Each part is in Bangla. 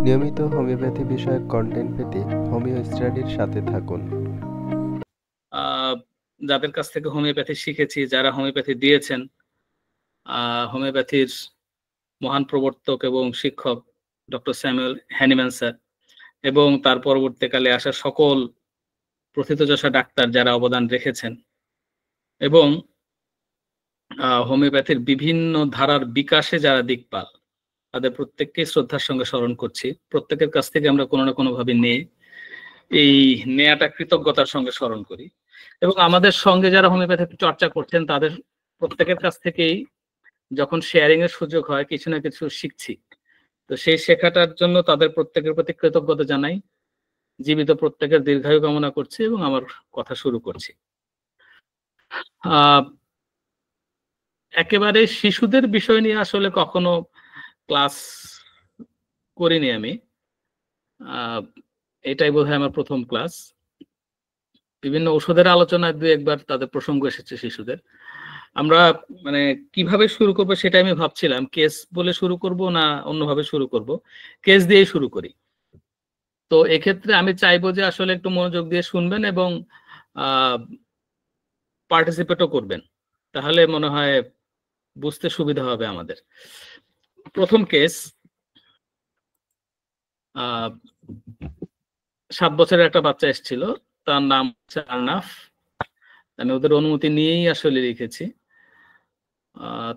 নিয়মিত হোমিওপ্যাথি বিষয়ক কন্টেন্ট পেতে হোমিও স্টাডির সাথে থাকুন। যাদের কাছ থেকে হোমিওপ্যাথি শিখেছি, যারা হোমিওপ্যাথি দিয়েছেন, হোমিওপ্যাথির মহান প্রবর্তক এবং শিক্ষক ডক্টর স্যামুয়েল হ্যানিম্যান স্যার এবং তার পরবর্তীকালে আসা সকল প্রথিতযশা ডাক্তার যারা অবদান রেখেছেন এবং হোমিওপ্যাথির বিভিন্ন ধারার বিকাশে যারা দিকপাল, তাদের প্রত্যেককে শ্রদ্ধার সঙ্গে স্মরণ করছি। প্রত্যেকের কাছ থেকে আমরা কোনো না কোনো ভাবে নিয়ে এই নেয়াটা কৃতজ্ঞতার সঙ্গে স্মরণ করি এবং আমাদের সঙ্গে যারা হোমিওপ্যাথি চর্চা করছেন তাদের প্রত্যেকের কাছ থেকেই যখন শেয়ারিং এর সুযোগ হয় কিছু না কিছু শিখছি। তো সেই শেখাটার জন্য তাদের প্রত্যেকের প্রতি কৃতজ্ঞতা জানাই, জীবিত প্রত্যেকের দীর্ঘায়ু কামনা করছি এবং আমার কথা শুরু করছি। একেবারে শিশুদের বিষয় নিয়ে আসলে কখনো ক্লাস করিনি আমি, এটাই বোধহয় আমার প্রথম ক্লাস। বিভিন্ন ওষুধের আলোচনায় দু একবার তাদের প্রসঙ্গ এসেছে শিশুদের। আমরা মানে কিভাবে শুরু করবো সেটা আমি ভাবছিলাম, কেস বলে শুরু করব না অন্যভাবে শুরু করব। কেস দিয়ে শুরু করি। তো এক্ষেত্রে আমি চাইবো যে আসলে একটু মনোযোগ দিয়ে শুনবেন এবং পার্টিসিপেটও করবেন, তাহলে মনে হয় বুঝতে সুবিধা হবে আমাদের। প্রথম কেস, 7 বছরের একটা বাচ্চা এসেছিল, তার নাম হচ্ছে আরনাফ। আমি ওদের অনুমতি নিয়েই আসলে লিখেছি।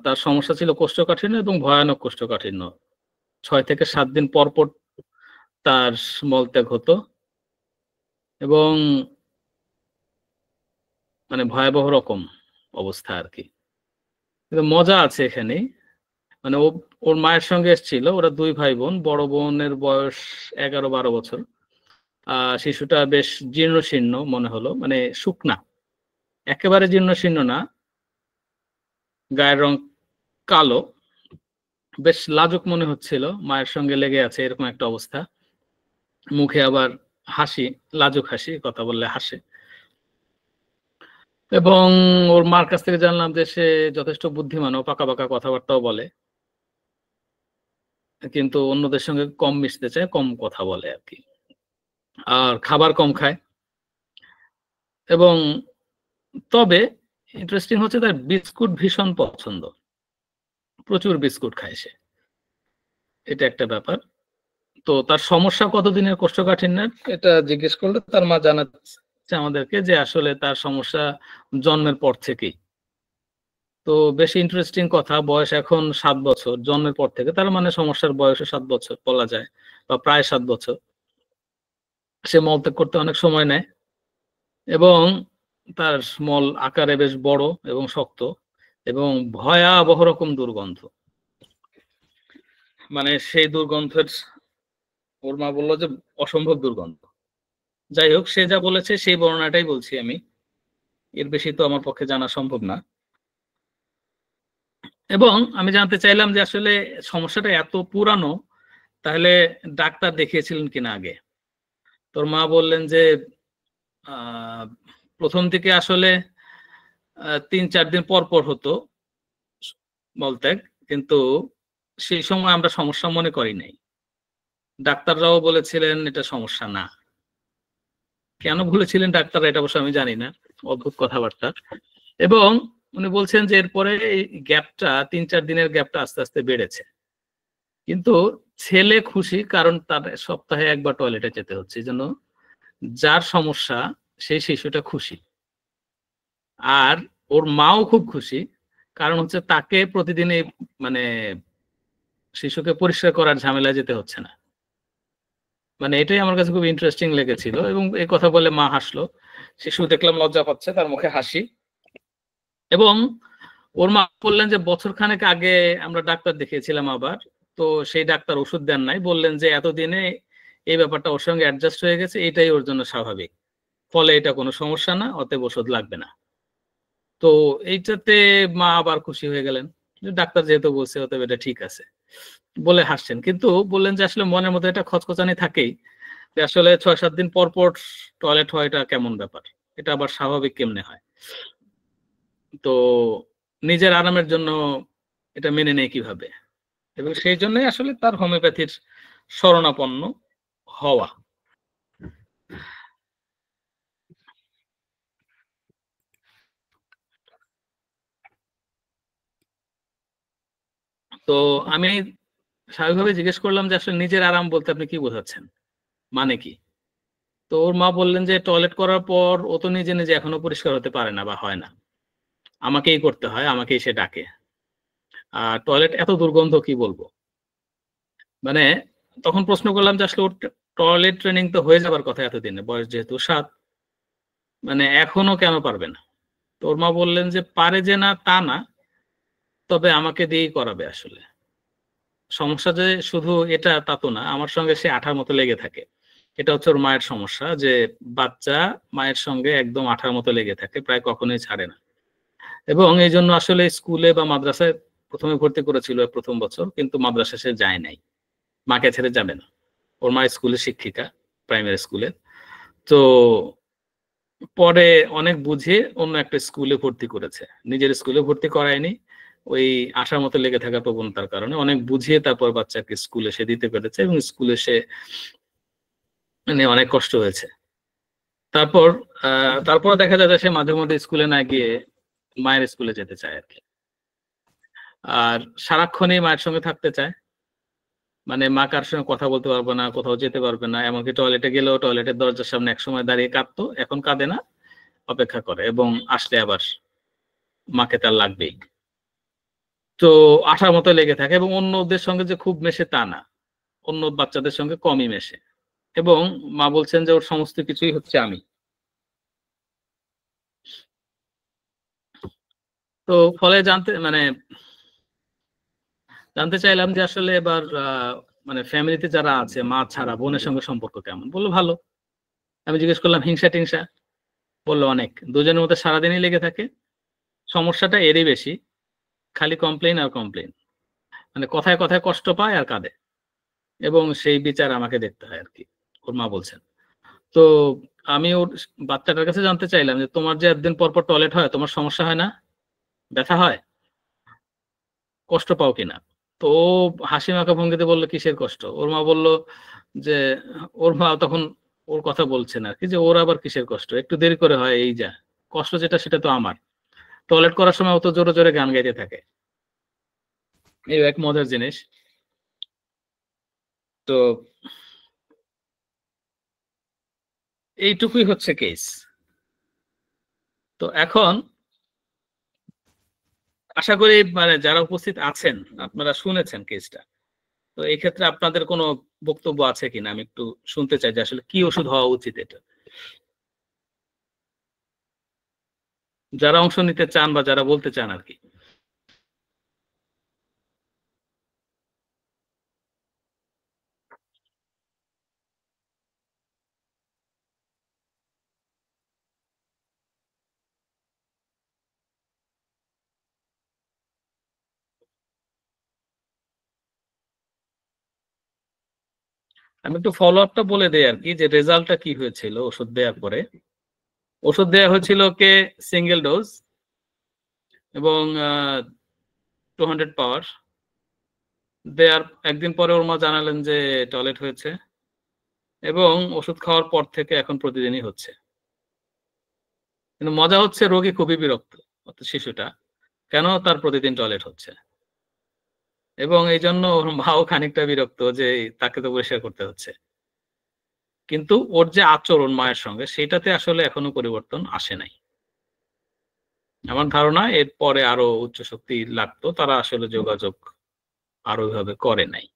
তার সমস্যা ছিল কোষ্ঠকাঠিন্য এবং ভয়ানক কোষ্ঠকাঠিন্য। 6 থেকে 7 দিন পর পর তার মলত্যাগ হতো এবং মানে ভয়াবহ রকম অবস্থা আর কি। কিন্তু মজা আছে এখানে, মানে ওর মায়ের সঙ্গে এসেছিল, ওরা 2 ভাই বোন। বড় বোনের বয়স 11-12 বছর। শিশুটা বেশ জীর্ণ শীর্ণ মনে হলো, মানে শুকনা, একেবারে জীর্ণ শীর্ণ না, গায়ের রং কালো, বেশ লাজুক মনে হচ্ছিল, মায়ের সঙ্গে লেগে আছে এরকম একটা অবস্থা। মুখে আবার হাসি, লাজুক হাসি, কথা বললে হাসে। এবং ওর মার কাছ থেকে জানলাম যে সে যথেষ্ট বুদ্ধিমান, ও পাকা পাকা কথাবার্তাও বলে, কিন্তু অন্যদের সঙ্গে কম মিশতে চায়, কম কথা বলে আর কি, আর খাবার কম খায়। এবং তবে ইন্টারেস্টিং হচ্ছে তার বিস্কুট ভীষণ পছন্দ, প্রচুর বিস্কুট খায় সে, এটা একটা ব্যাপার। তো তার সমস্যা কতদিনের কোষ্ঠকাঠিন্যের এটা জিজ্ঞেস করলে তার মা জানাচ্ছে আমাদেরকে যে আসলে তার সমস্যা জন্মের পর থেকেই। তো বেশ ইন্টারেস্টিং কথা, বয়স এখন 7 বছর, জন্মের পর থেকে, তার মানে সমস্যার বয়সে 7 বছর বলা যায়, বা প্রায় 7 বছর। সে মলত্যাগ করতে অনেক সময় নেয় এবং তার মল আকারে বেশ বড় এবং শক্ত এবং ভয়াবহ রকম দুর্গন্ধ। মানে সেই দুর্গন্ধের, ওর মা বললো যে অসম্ভব দুর্গন্ধ। যাই হোক, সে যা বলেছে সেই বর্ণনাটাই বলছি আমি, এর বেশি তো আমার পক্ষে জানা সম্ভব না। এবং আমি জানতে চাইলাম যে আসলে সমস্যাটা এত পুরানো, তাহলে ডাক্তার দেখিয়েছিলেন কিনা আগে। তোর মা বললেন যে প্রথম থেকে আসলে 3-4 দিন পর পর হতো মলত্যাগ, কিন্তু সেই সময় আমরা সমস্যা মনে করি নাই। ডাক্তাররাও বলেছিলেন এটা সমস্যা না। কেন বলেছিলেন ডাক্তাররা এটা অবশ্য আমি জানি না, অদ্ভুত কথাবার্তা। এবং উনি বলছেন যে এরপরে এই গ্যাপটা, 3-4 দিনের গ্যাপটা আস্তে আস্তে বেড়েছে, কিন্তু ছেলে খুশি, কারণ তার সপ্তাহে একবার টয়লেটে যেতে হচ্ছে, এই জন্য যার সমস্যা সেই শিশুটা খুশি। আর ওর মাও খুব খুশি, কারণ হচ্ছে তাকে প্রতিদিন মানে শিশুকে পরিষ্কার করার ঝামেলায় যেতে হচ্ছে না। মানে এটাই আমার কাছে খুব ইন্টারেস্টিং লেগেছিল। এবং এই কথা বলে মা হাসলো, শিশু দেখলাম লজ্জা পাচ্ছে, তার মুখে হাসি। এবং ওর মা বললেন যে বছর খানেক আগে আমরা ডাক্তার দেখিয়েছিলাম আবার, তো সেই ডাক্তার ওষুধ দেন নাই, বললেন যে এতদিনে এই ব্যাপারটা ওর সঙ্গে অ্যাডজাস্ট হয়ে গেছে, এটাই ওর জন্য স্বাভাবিক, ফলে এটা কোনো সমস্যা না, অতএব ওষুধ লাগবে না। তো এইটাতে মা আবার খুশি হয়ে গেলেন, ডাক্তার যেহেতু বলছে অতএব এটা ঠিক আছে বলে হাসছেন। কিন্তু বললেন যে আসলে মনের মধ্যে একটা খচখচানি থাকেই, যে আসলে 6-7 দিন পর পর টয়লেট হয়, এটা কেমন ব্যাপার, এটা আবার স্বাভাবিক কেমনে হয়। তো নিজের আরামের জন্য এটা মেনে নেয় কিভাবে, এবং সেই জন্যই আসলে তার হোমিওপ্যাথির শরণাপন্ন হওয়া। তো আমি স্বাভাবিকভাবে জিজ্ঞেস করলাম যে আসলে নিজের আরাম বলতে আপনি কি বোঝাচ্ছেন, মানে কি? তো ওর মা বললেন যে টয়লেট করার পর ও তো নিজে নিজে এখনো পরিষ্কার হতে পারে না বা হয় না, আমাকেই করতে হয়, আমাকেই সে ডাকে। আর টয়লেট এত দুর্গন্ধ কি বলবো। মানে তখন প্রশ্ন করলাম যে আসলে ওর টয়লেট ট্রেনিং তো হয়ে যাবার কথা এতদিনে, বয়স যেহেতু 7, মানে এখনো কেন পারবে না? তো ওর মা বললেন যে পারে যে না তা না, তবে আমাকে দিয়েই করাবে আসলে। সমস্যা যে শুধু এটা তা তো না, আমার সঙ্গে সে আঠার মতো লেগে থাকে। এটা হচ্ছে ওর মায়ের সমস্যা, যে বাচ্চা মায়ের সঙ্গে একদম আঠার মতো লেগে থাকে, প্রায় কখনোই ছাড়ে না। এবং এই জন্য আসলে স্কুলে বা মাদ্রাসায় প্রথমে ভর্তি করেছিল ১ম বছর, কিন্তু মাদ্রাসায় সে যায় নাই, মাকে ছেড়ে যাবে না। ওর মা স্কুলের শিক্ষিকা, প্রাইমারি স্কুলে। তো পরে অনেক বুঝিয়ে অন্য একটা স্কুলে ভর্তি করেছে, নিজের স্কুলে ভর্তি করায়নি। ওই আশার মতো লেগে থাকা প্রবণতার কারণে অনেক বুঝিয়ে তারপর বাচ্চাকে স্কুলে সে দিতে পেরেছে, এবং স্কুলে সে মানে অনেক কষ্ট হয়েছে। তারপর তারপর দেখা যায় যে সে মাঝে মধ্যে স্কুলে না গিয়ে মায়ের স্কুলে যেতে চায় আর কি। আর সারাক্ষণই মায়ের সঙ্গে থাকতে চায়, মানে মা কার সঙ্গে কথা বলতে পারবে না, কোথাও যেতে পারবে না, এমনকি টয়লেটে গেলেও টয়লেটের দরজার সামনে একসময় দাঁড়িয়ে কাঁদতো, এখন কাঁদে না, অপেক্ষা করে, এবং আসলে আবার মাকে তার লাগবেই। তো আঠার মতো লেগে থাকে, এবং অন্যদের সঙ্গে যে খুব মেশে তা না, অন্য বাচ্চাদের সঙ্গে কমই মেশে। এবং মা বলছেন যে ওর সমস্ত কিছুই হচ্ছে আমি। তো ফলে জানতে চাইলাম যে আসলে এবার মানে ফ্যামিলিতে যারা আছে, মা ছাড়া বোনের সঙ্গে সম্পর্ক কেমন? বললো ভালো। আমি জিজ্ঞেস করলাম হিংসা টিংসা? বললো অনেক, দুজনের মধ্যে সারাদিনই লেগে থাকে। সমস্যাটা এরই বেশি, খালি কমপ্লেইন আর কমপ্লেইন, মানে কথায় কথায় কষ্ট পায় আর কাঁদে, এবং সেই বিচার আমাকে দেখতে হয় আর কি, ওর মা বলছেন। তো আমি ওর বাচ্চাটার কাছে জানতে চাইলাম যে তোমার যে একদিন পর পর টয়লেট হয়, তোমার সমস্যা হয় না, ব্যথা হয়, কষ্ট পাও কিনা? তো ও হাসি মাখা ভঙ্গিতে বললো কিসের কষ্ট। ওর মা বলল যে, ওর মা তখন ওর কথা বলছেন আর কি, যে ওর আবার কিসের কষ্ট, একটু দেরি করে হয়, এই যা, কষ্ট যেটা সেটা তো আমার। টয়লেট করার সময় ও তো জোরে জোরে গান গাইতে থাকে। এই এক মজার জিনিস। তো এইটুকুই হচ্ছে কেস। তো এখন আশা করি মানে যারা উপস্থিত আছেন আপনারা শুনেছেন কেসটা। তো এই ক্ষেত্রে আপনাদের কোনো বক্তব্য আছে কিনা আমি একটু শুনতে চাই, যে আসলে কি ওষুধ হওয়া উচিত এটা, যারা অংশ নিতে চান বা যারা বলতে চান আর কি। আমি একটু ফলো আপটা বলে দেই আর কি, যে রেজাল্টটা কি হয়েছিল ওষুধ দেওয়ার পরে। ওষুধ দেওয়া হয়েছিল ওকে সিঙ্গেল ডোজ, এবং 200 পাওয়ার। দেওয়ার একদিন পরে ওর মা জানালেন যে টয়লেট হয়েছে, এবং ওষুধ খাওয়ার পর থেকে এখন প্রতিদিনই হচ্ছে। কিন্তু মজা হচ্ছে রোগী খুবই বিরক্ত, অর্থাৎ শিশুটা, কেন তার প্রতিদিন টয়লেট হচ্ছে। এবং এই জন্য ওর মাও খানিকটা বিরক্ত যে তাকে তো পরিষ্কার করতে হচ্ছে। কিন্তু ওর যে আচরণ মায়ের সঙ্গে, সেটাতে আসলে এখনো পরিবর্তন আসে নাই। আমার ধারণা এর পরে আরো উচ্চ শক্তি লাগতো, তারা আসলে যোগাযোগ আর ওইভাবে করে নাই।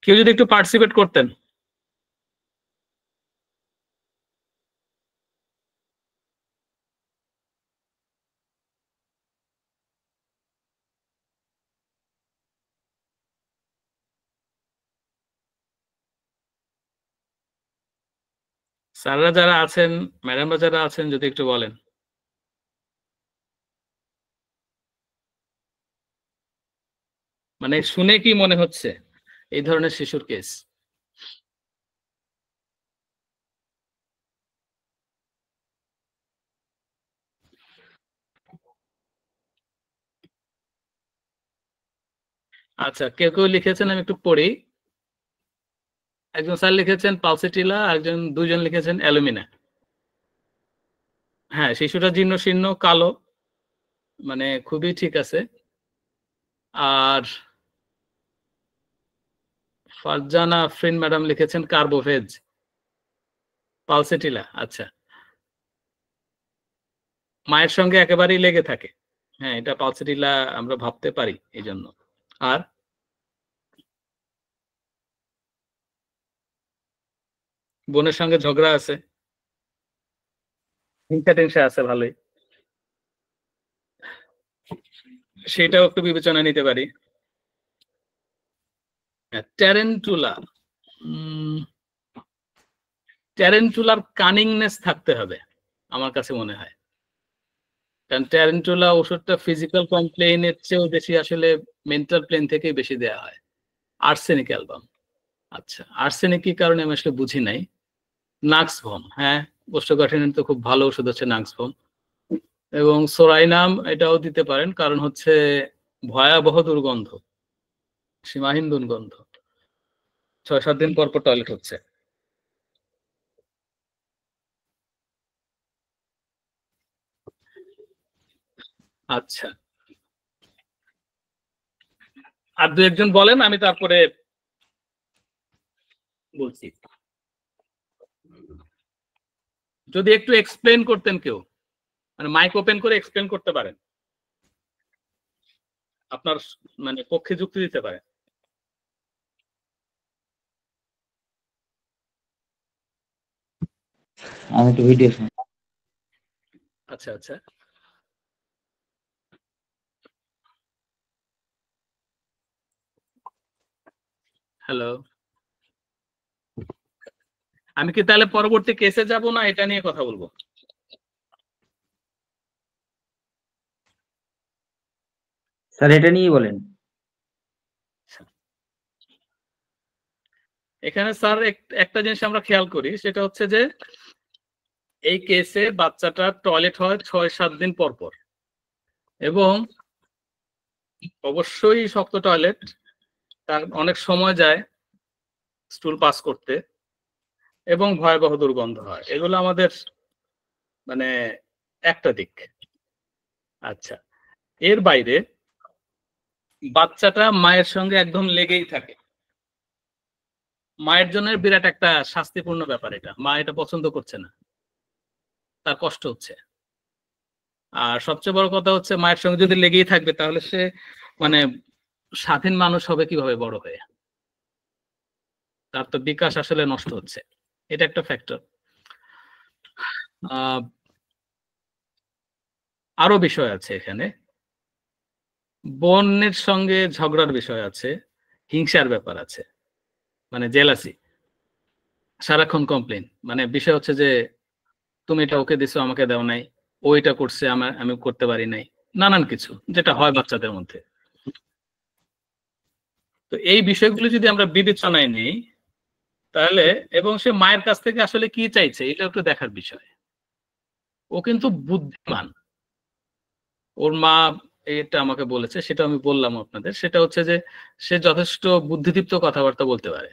কেউ যদি একটু পার্টিসিপেট করতেন। স্যাররা যারা আছেন, ম্যাডামরা যারা আছেন, যদি একটু বলেন। মানে শুনে কি মনে হচ্ছে এই ধরনের শিশুর কেস? আচ্ছা, কেউ কেউ লিখেছেন, আমি একটু পড়ি। একজন স্যার লিখেছেন পালসেটিলা, একজন দুজন লিখেছেন অ্যালুমিনা। হ্যাঁ, শিশুটা জীর্ণ শীর্ণ কালো, মানে খুবই ঠিক আছে। আর ফারজানা আফরিন ম্যাডাম লিখেছেন কার্বোভেজ পালসেটিলা। আচ্ছা, মায়ের সঙ্গে একেবারেই লেগে থাকে। হ্যাঁ, এটা পালসেটিলা আমরা ভাবতে পারি এই জন্য। আর বোনের সঙ্গে ঝগড়া আছে, হিংসা টিংসা আছে ভালোই, সেটাও একটু বিবেচনা নিতে পারি। ট্যারেন্টুলা, ট্যারেন্টুলার কানিংনেস থাকতে হবে আমার কাছে মনে হয়, কারণ ট্যারেন্টুলা ওষুধটা ফিজিক্যাল কমপ্লেইনের চেয়েও বেশি আসলে মেন্টাল প্লেন থেকেই বেশি দেওয়া হয়। আর্সেনিক অ্যালবাম, আচ্ছা আর্সেনিক কি কারণে আমি আসলে বুঝি নাই। নাক্সভম, হ্যাঁ কোষ্ঠকাঠিন্যের তো খুব ভালো ওষুধ হচ্ছে নাক্সভম, এবং সোরাইনাম এটাও দিতে পারেন, কারণ হচ্ছে ভয়াবহ দুর্গন্ধ, সীমাহীন দুর্গন্ধ, 6-7 দিন পর পর টয়লেট হচ্ছে। আচ্ছা, আর দু একজন বলেন, আমি তারপরে বলছি। যদি একটু এক্সপ্লেন করতেন কেউ, মানে মাইক ওপেন করে এক্সপ্লেন করতে পারেন, আপনার মানে পক্ষে যুক্তি দিতে পারেন। আমি একটু ভিডিও শুনি। আচ্ছা আচ্ছা, হ্যালো, আমি কি তাহলে পরবর্তী কেসে যাব না এটা নিয়ে কথা বলবো? স্যার এটা নিয়েই বলেন। এখানে স্যার একটা জিনিস আমরা খেয়াল করি, সেটা হচ্ছে যে এই কেসে বাচ্চাটা টয়লেট হয় 6-7 দিন পর পর, এবং অবশ্যই শক্ত টয়লেট, তার অনেক সময় যায় স্টুল পাস করতে, এবং ভয়াবহ দুর্গন্ধ হয়। এগুলো আমাদের মানে একটা দিক। আচ্ছা, এর বাইরে বাচ্চাটা মায়ের সঙ্গে একদম লেগেই থাকে, মায়ের জন্য বিরাট একটা শাস্তিপূর্ণ ব্যাপার, এটা মা এটা পছন্দ করছে না, তার কষ্ট হচ্ছে। আর সবচেয়ে বড় কথা হচ্ছে মায়ের সঙ্গে যদি লেগেই থাকবে, তাহলে সে মানে স্বাধীন মানুষ হবে কিভাবে বড় হয়ে? তার তো বিকাশ আসলে নষ্ট হচ্ছে, এটা একটা ফ্যাক্টর। আরো বিষয় আছে এখানে, বোনের সঙ্গে ঝগড়ার বিষয় আছে, হিংসার ব্যাপার আছে, মানে জেলাসি, সারাক্ষণ কমপ্লেন, মানে বিষয় হচ্ছে যে তুমি এটা ওকে দিছো আমাকে দাও নাই, ও এটা করছে আমি করতে পারি নাই, নানান কিছু যেটা হয় বাচ্চাদের মধ্যে। তো এই বিষয়গুলো যদি আমরা বিবেচনায় নিই তাহলে, এবং সে মায়ের কাছ থেকে আসলে কি চাইছে এটা একটু দেখার বিষয়। ও কিন্তু বুদ্ধিমান, ওর মা এটা আমাকে বলেছে, সেটা আমি বললাম আপনাদের, সেটা হচ্ছে যে সে যথেষ্ট বুদ্ধিদীপ্ত কথাবার্তা বলতে পারে,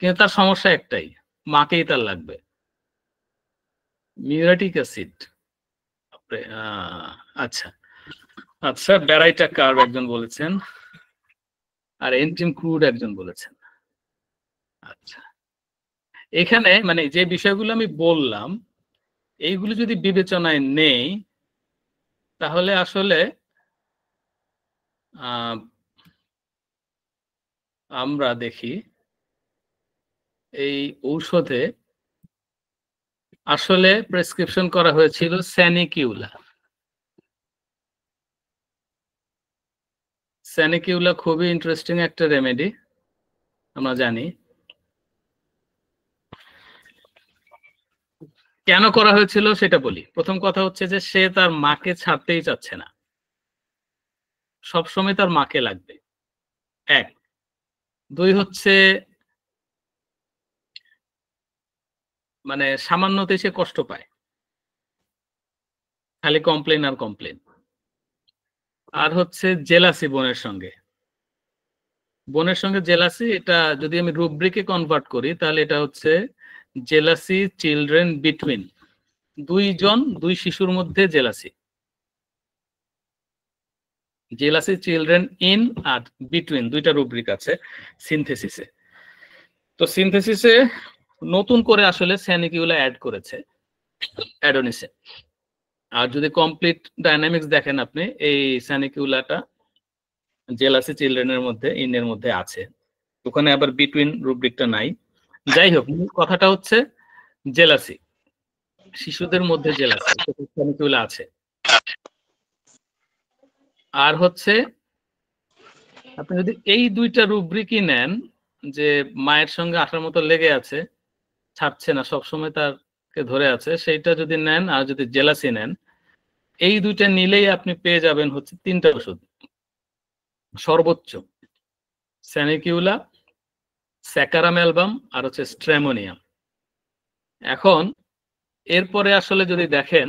কিন্তু তার সমস্যা একটাই, মাকেই তার লাগবে। মিউরেটিক অ্যাসিড, আচ্ছা আচ্ছা, ব্যারাইটা কার্ভ একজন বলেছেন, আর এনজিম ক্রুড একজন বলেছেন। আচ্ছা, এখানে মানে যে বিষয়গুলো আমি বললাম এইগুলো যদি বিবেচনায় নেই, তাহলে আসলে আমরা দেখি এই ঔষধে আসলে প্রেসক্রিপশন করা হয়েছিল স্যানিকিউলা। স্যানিকিউলা খুবই ইন্টারেস্টিং একটা রেমেডি, আমরা জানি। কেন করা হয়েছিল সেটা বলি। প্রথম কথা হচ্ছে যে সে তার মাকে ছাড়তেই চাচ্ছে না, সবসময় তার মাকে লাগবে, এক। দুই হচ্ছে মানে সামান্যতে সে কষ্ট পায়, খালি কমপ্লেন আর কমপ্লেন। আর হচ্ছে জেলাসি বোনের সঙ্গে, বোনের সঙ্গে জেলাসি, এটা যদি আমি রুব্রিকে কনভার্ট করি তাহলে এটা হচ্ছে জেলাসি চিলড্রেন বিটুইন, দুই শিশুর মধ্যে জেলাসি। জেলাসি চিলড্রেন ইন আর বিটুইন দুইটা রুব্রিক আছে সিনথেসিসে। তো সিনথেসিসে নতুন করে আসলে স্যানিকিউলা অ্যাড করেছে অ্যাডোনিসে। আর যদি কমপ্লিট ডাইনামিক্স দেখেন আপনি, এই স্যানিকিউলাটা জেলাসি চিলড্রেনের মধ্যে ইনের মধ্যে আছে, ওখানে আবার বিটুইন রুব্রিকটা নাই। যাই হোক, কথাটা হচ্ছে জেলাসি, শিশুদের মধ্যে জেলাসি স্যানিকিউলা আছে। আর হচ্ছে আপনি যদি এই দুইটা রুব্রিকই নেন, যে মায়ের সঙ্গে আঠার মতো লেগে আছে, ছাড়ছে না, সবসময় তারকে ধরে আছে, সেইটা যদি নেন আর যদি জেলাসি নেন, এই দুইটা নিলেই আপনি পেয়ে যাবেন হচ্ছে 3টা ওষুধ সর্বোচ্চ, স্যানিকিউলা, স্যাকারাম অ্যালবাম আর হচ্ছে স্ট্রেমোনিয়াম। এখন এরপরে আসলে যদি দেখেন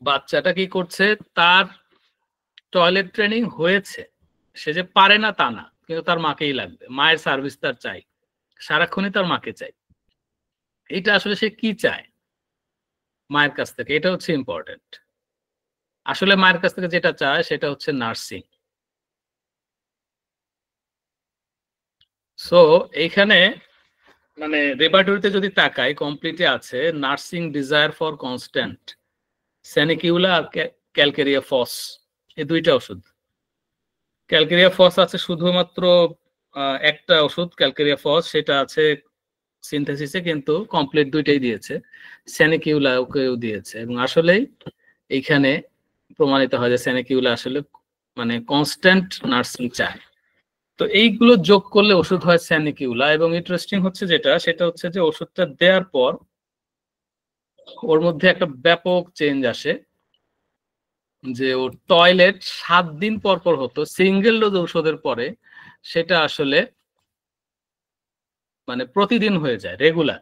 বাচ্চাটা কি করছে, তার টয়লেট ট্রেনিং হয়েছে, সে যে পারে না তা না, কিন্তু তার মাকেই লাগবে, মায়ের সার্ভিস তার চাই, সারাক্ষণই তার মাকে চাই। এটা আসলে সে কি চায় মায়ের কাছ থেকে, এটা হচ্ছে ইম্পর্টেন্ট। আসলে মায়ের কাছ থেকে যেটা চায় সেটা হচ্ছে নার্সিং। সো এইখানে মানে রেপার্টরিতে যদি তাকাই, কমপ্লিটে আছে nursing desire for constant, Sanicula আর ক্যালকেরিয়া ফস, এই দুইটা ওষুধ। ক্যালকেরিয়া ফস আছে শুধুমাত্র একটা ওষুধ ক্যালকেরিয়া ফস, সেটা আছে সিনথেসিসে, কিন্তু কমপ্লিট দুইটাই দিয়েছে, স্যানিকিউলা ওকেও দিয়েছে। এবং আসলেই এইখানে প্রমাণিত হয় যে স্যানিকিউলা আসলে মানে কনস্ট্যান্ট নার্সিং চায়। তো এইগুলো যোগ করলে ওষুধ হয় স্যানিকিউলা। এবং ইন্টারেস্টিং হচ্ছে যেটা, সেটা হচ্ছে যে ওষুধটা দেওয়ার পর ওর মধ্যে একটা ব্যাপক চেঞ্জ আসে, যে ওর টয়লেট 7 দিন পর পর হতো সিঙ্গেল ডোজ ঔষধের পরে, সেটা আসলে মানে প্রতিদিন হয়ে যায়, রেগুলার।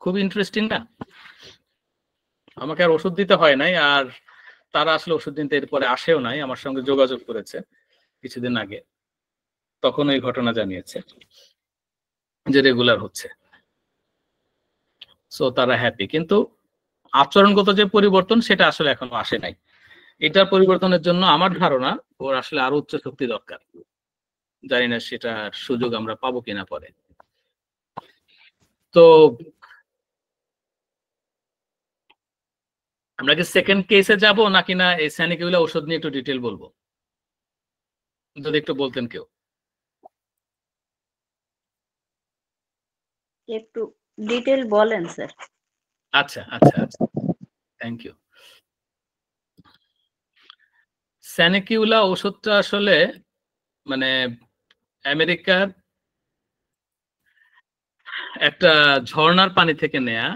খুব ইন্টারেস্টিং না? আমাকে আর ওষুধ দিতে হয় নাই, আর তারা আসলে ওষুধ দিতে এরপরে আসেও নাই, আমার সঙ্গে যোগাযোগ করেছে কিছুদিন আগে, তখন এই ঘটনা জানিয়েছে যে রেগুলার হচ্ছে। সো তারা হ্যাপি, কিন্তু আচরণগত যে পরিবর্তন সেটা আসলে এখনো আসে নাই। এটার পরিবর্তনের জন্য আমার ধারণা ওর আসলে আরো উচ্চ শক্তি দরকার। জানি না সেটার সুযোগ আমরা পাবো কিনা পরে। তো আমরা কি সেকেন্ড কেসে যাব নাকি না এই স্যানিকিউলা ওষুধ নিয়ে একটু ডিটেল বলবো, যদি একটু বলতেন কেউ। একটু ডিটেল বলেন স্যার। আচ্ছা আচ্ছা আচ্ছা, থ্যাংক ইউ। স্যানিকিউলা ওষুধটা আসলে মানে আমেরিকার একটা ঝর্ণার পানি থেকে নেয়া,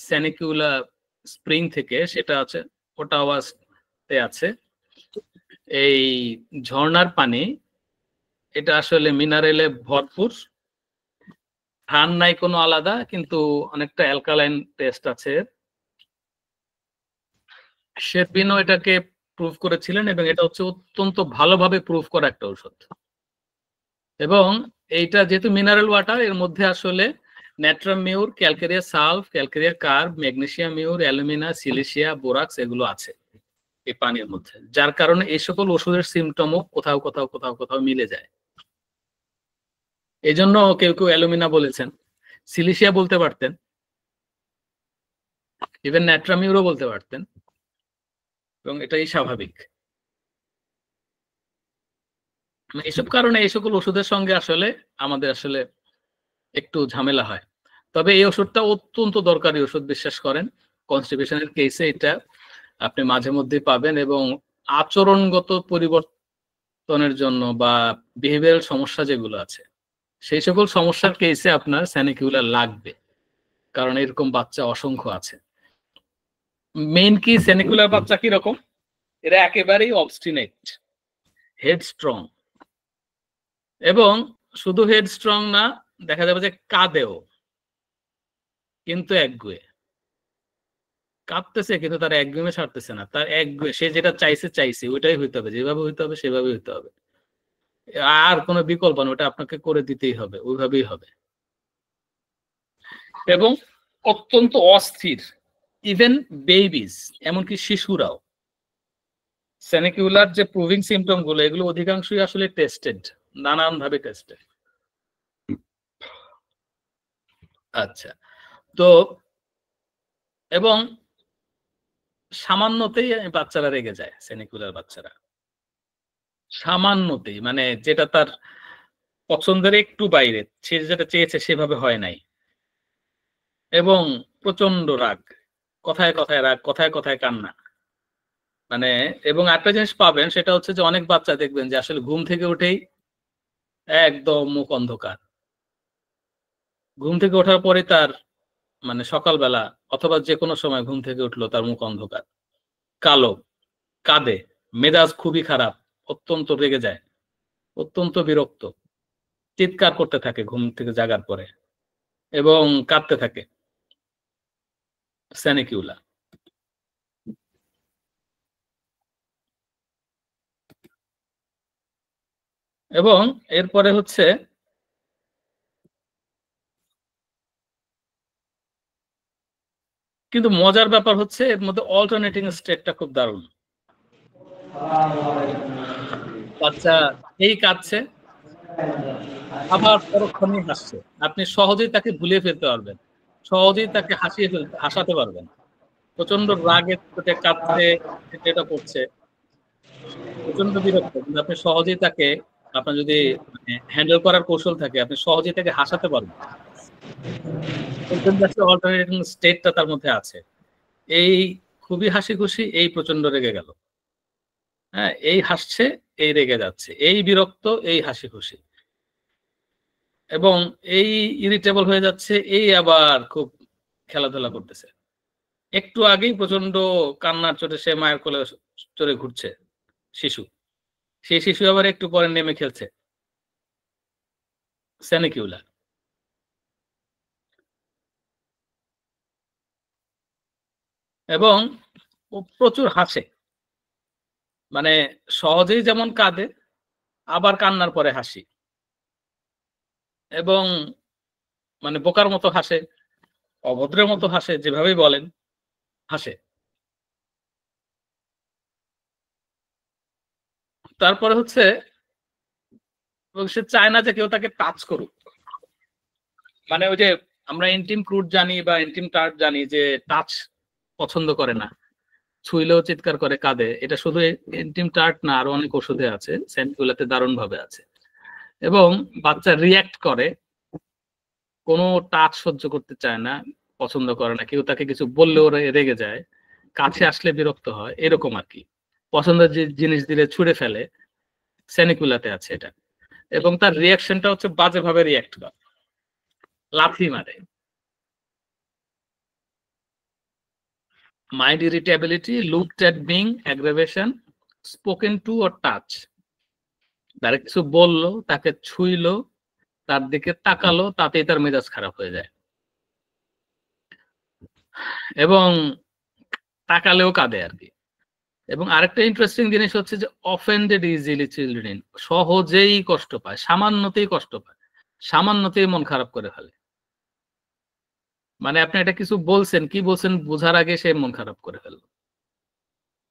স্যানিকিউলা স্প্রিং থেকে, সেটা আছে ওটাওয়াতে আছে। এই ঝর্ণার পানি, এটা আসলে মিনারেলে ভরপুর, ধান নাই কোনো আলাদা, কিন্তু অনেকটা অ্যালকালাইন টেস্ট আছে। শেরবিনো এটাকে প্রুভ করেছিলেন, এবং এটা হচ্ছে অত্যন্ত ভালোভাবে প্রুভ করা একটা ঔষধ। এবং এইটা যেহেতু মিনারেল ওয়াটার, এর মধ্যে আসলে natrum mur, calcarea sulph, calcarea carb, magnesium mur, alumina, silicea, borax এগুলো আছে এই পানির মধ্যে, যার কারণে এই সকল ওষুধের সিমটমও কোথাও কোথাও কোথাও কোথাও মিলে যায়। এই জন্য কেউ কেউ অ্যালুমিনা বলেছেন, সিলিশিয়া বলতে পারতেন, ইভেন ন্যাট্রাম মিউরও বলতে পারতেন, এবং এটাই স্বাভাবিক। এইসব কারণে এই সকল ওষুধের সঙ্গে আসলে আমাদের আসলে একটু ঝামেলা হয়। তবে এই ওষুধটা অত্যন্ত দরকারি ওষুধ, বিশ্বাস করেন। কনস্টিপেশনের কেসে এটা আপনি মাঝে মধ্যে পাবেন, এবং আচরণগত পরিবর্তনের জন্য বা বিহেভিয়ারাল সমস্যা যেগুলো আছে, সেই সকল সমস্যার কেসে আপনার স্যানিকিউলা লাগবে, কারণ এরকম বাচ্চা অসংখ্য আছে। মেইন কি, স্যানিকুলার বাচ্চা কিরকম, এরা একেবারেই অবস্টিনেট, হেডস্ট্রং, এবং শুধু হেডস্ট্রং না, দেখা যাবে যে কাঁদেও, কিন্তু একগুয়ে। কাঁদতেছে কিন্তু তার একগুমে ছাড়তেছে না, তার সে যেটা চাইছে ওইটাই হইতে হবে, যেভাবে হইতে হবে সেভাবে হইতে হবে, আর কোনো বিকল্প না, ওটা আপনাকে করে দিতেই হবে, ওইভাবেই হবে। এবং অত্যন্ত অস্থির, ইভেন বেবিজ, এমনকি শিশুরাও। সেনিকিউলার যে প্রুভিং সিমটম গুলো, এগুলো অধিকাংশই আসলে টেস্টেড, নানান ভাবে টেস্টেড। আচ্ছা, তো এবং সামান্যতেই বাচ্চারা রেগে যায়, সেনিকুলার বাচ্চারা সামান্যতেই, মানে যেটা তার পছন্দের একটু বাইরে, সে যেটা চেয়েছে সেভাবে হয় নাই, এবং প্রচন্ড রাগ, কথায় কথায় রাগ, কথায় কথায় কান্না। মানে এবং একটা জিনিস পাবেন, সেটা হচ্ছে যে অনেক বাচ্চা দেখবেন যে আসলে ঘুম থেকে উঠেই একদম মুখ অন্ধকার, ঘুম থেকে ওঠার পরে তার মানে সকালবেলা অথবা যে কোনো সময় ঘুম থেকে উঠলো তার মুখ অন্ধকার, কালো, কাঁদে, মেজাজ খুবই খারাপ, অত্যন্ত রেগে যায়, অত্যন্ত বিরক্ত, চিৎকার করতে থাকে ঘুম থেকে জাগার পরে, এবং কাঁদতে থাকে। সেনিকিউলা। এবং এরপরে হচ্ছে কিন্তু মজার ব্যাপার হচ্ছে এর মধ্যে অল্টারনেটিং স্টেটটা খুব দারুণ। বাচ্চা এই কাঁদছে, আবার পরক্ষণেই হাসছে, আপনি সহজেই তাকে ভুলিয়ে ফেলতে পারবেন, সহজেই তাকে হাসাতে পারবেন। প্রচন্ড রাগে চোটে কাঁদছে, এটা করছে, প্রচন্ড বিরক্ত, কিন্তু আপনি সহজেই তাকে, আপনার যদি হ্যান্ডেল করার কৌশল থাকে, আপনি সহজেই তাকে হাসাতে পারবেন। অল্টারনেটিং স্টেটটা তার মধ্যে আছে, এই খুবই হাসি খুশি, এই প্রচন্ড রেগে গেল, হ্যাঁ, এই হাসছে, এই রেগে যাচ্ছে, এই বিরক্ত, এই হাসি খুশি, এবং এই ইরিটেবল হয়ে যাচ্ছে, এই আবার খুব খেলাধুলা করতেছে। একটু আগেই প্রচন্ড কান্নার চোটে সে মায়ের কোলে চড়ে ঘুরছে শিশু, সেই শিশু আবার একটু পরে নেমে খেলছে। সেনিকিউলা। এবং ও প্রচুর হাসে, মানে সহজেই যেমন কাঁদে, আবার কান্নার পরে হাসি, এবং মানে বোকার মতো হাসে, অভদ্রের মতো হাসে, যেভাবেই বলেন হাসে। তারপরে হচ্ছে সে চায় না যে কেউ তাকে টাচ করুক, মানে ওই যে আমরা ইন্টিম ক্রুড জানি বা ইন্টিম টাচ জানি যে টাচ পছন্দ করে না, ছুইলেও চিৎকার করে, কাঁদে। এটা শুধু ইন্টিম টাচ না, আরো অনেক ওষুধে আছে, সেন্টগুলোতে দারুণ ভাবে আছে। এবং বাচ্চা রিয়্যাক্ট করে, কোনো টাচ সহ্য করতে চায় না, পছন্দ করে না, কেউ তাকে কিছু বললেও রেগে যায়, কাছে আসলে বিরক্ত হয়, এরকম আর কি। পছন্দের যে জিনিস দিলে ছুঁড়ে ফেলে, সেনিকুলাতে আছে এটা। এবং তার রিয়াকশনটা হচ্ছে বাজেভাবে রিয়াক্ট করে, লাথি মারে। Mind irritability, looked at being, aggravation, spoken to or touch, তার কিছু বললো, তাকে ছুঁইলো, তার দিকে তাকালো, তাতেই তার মেজাজ খারাপ হয়ে যায়, এবং তাকালেও কাঁদে আর কি। এবং আরেকটা ইন্টারেস্টিং জিনিস হচ্ছে যে অফেন্ডেড ইজিলি চিলড্রেন, সহজেই কষ্ট পায়, সামান্যতেই কষ্ট পায়, সামান্যতেই মন খারাপ করে ফেলে। মানে আপনি এটা কিছু বলছেন, কি বলছেন বোঝার আগে সে মন খারাপ করে ফেললো,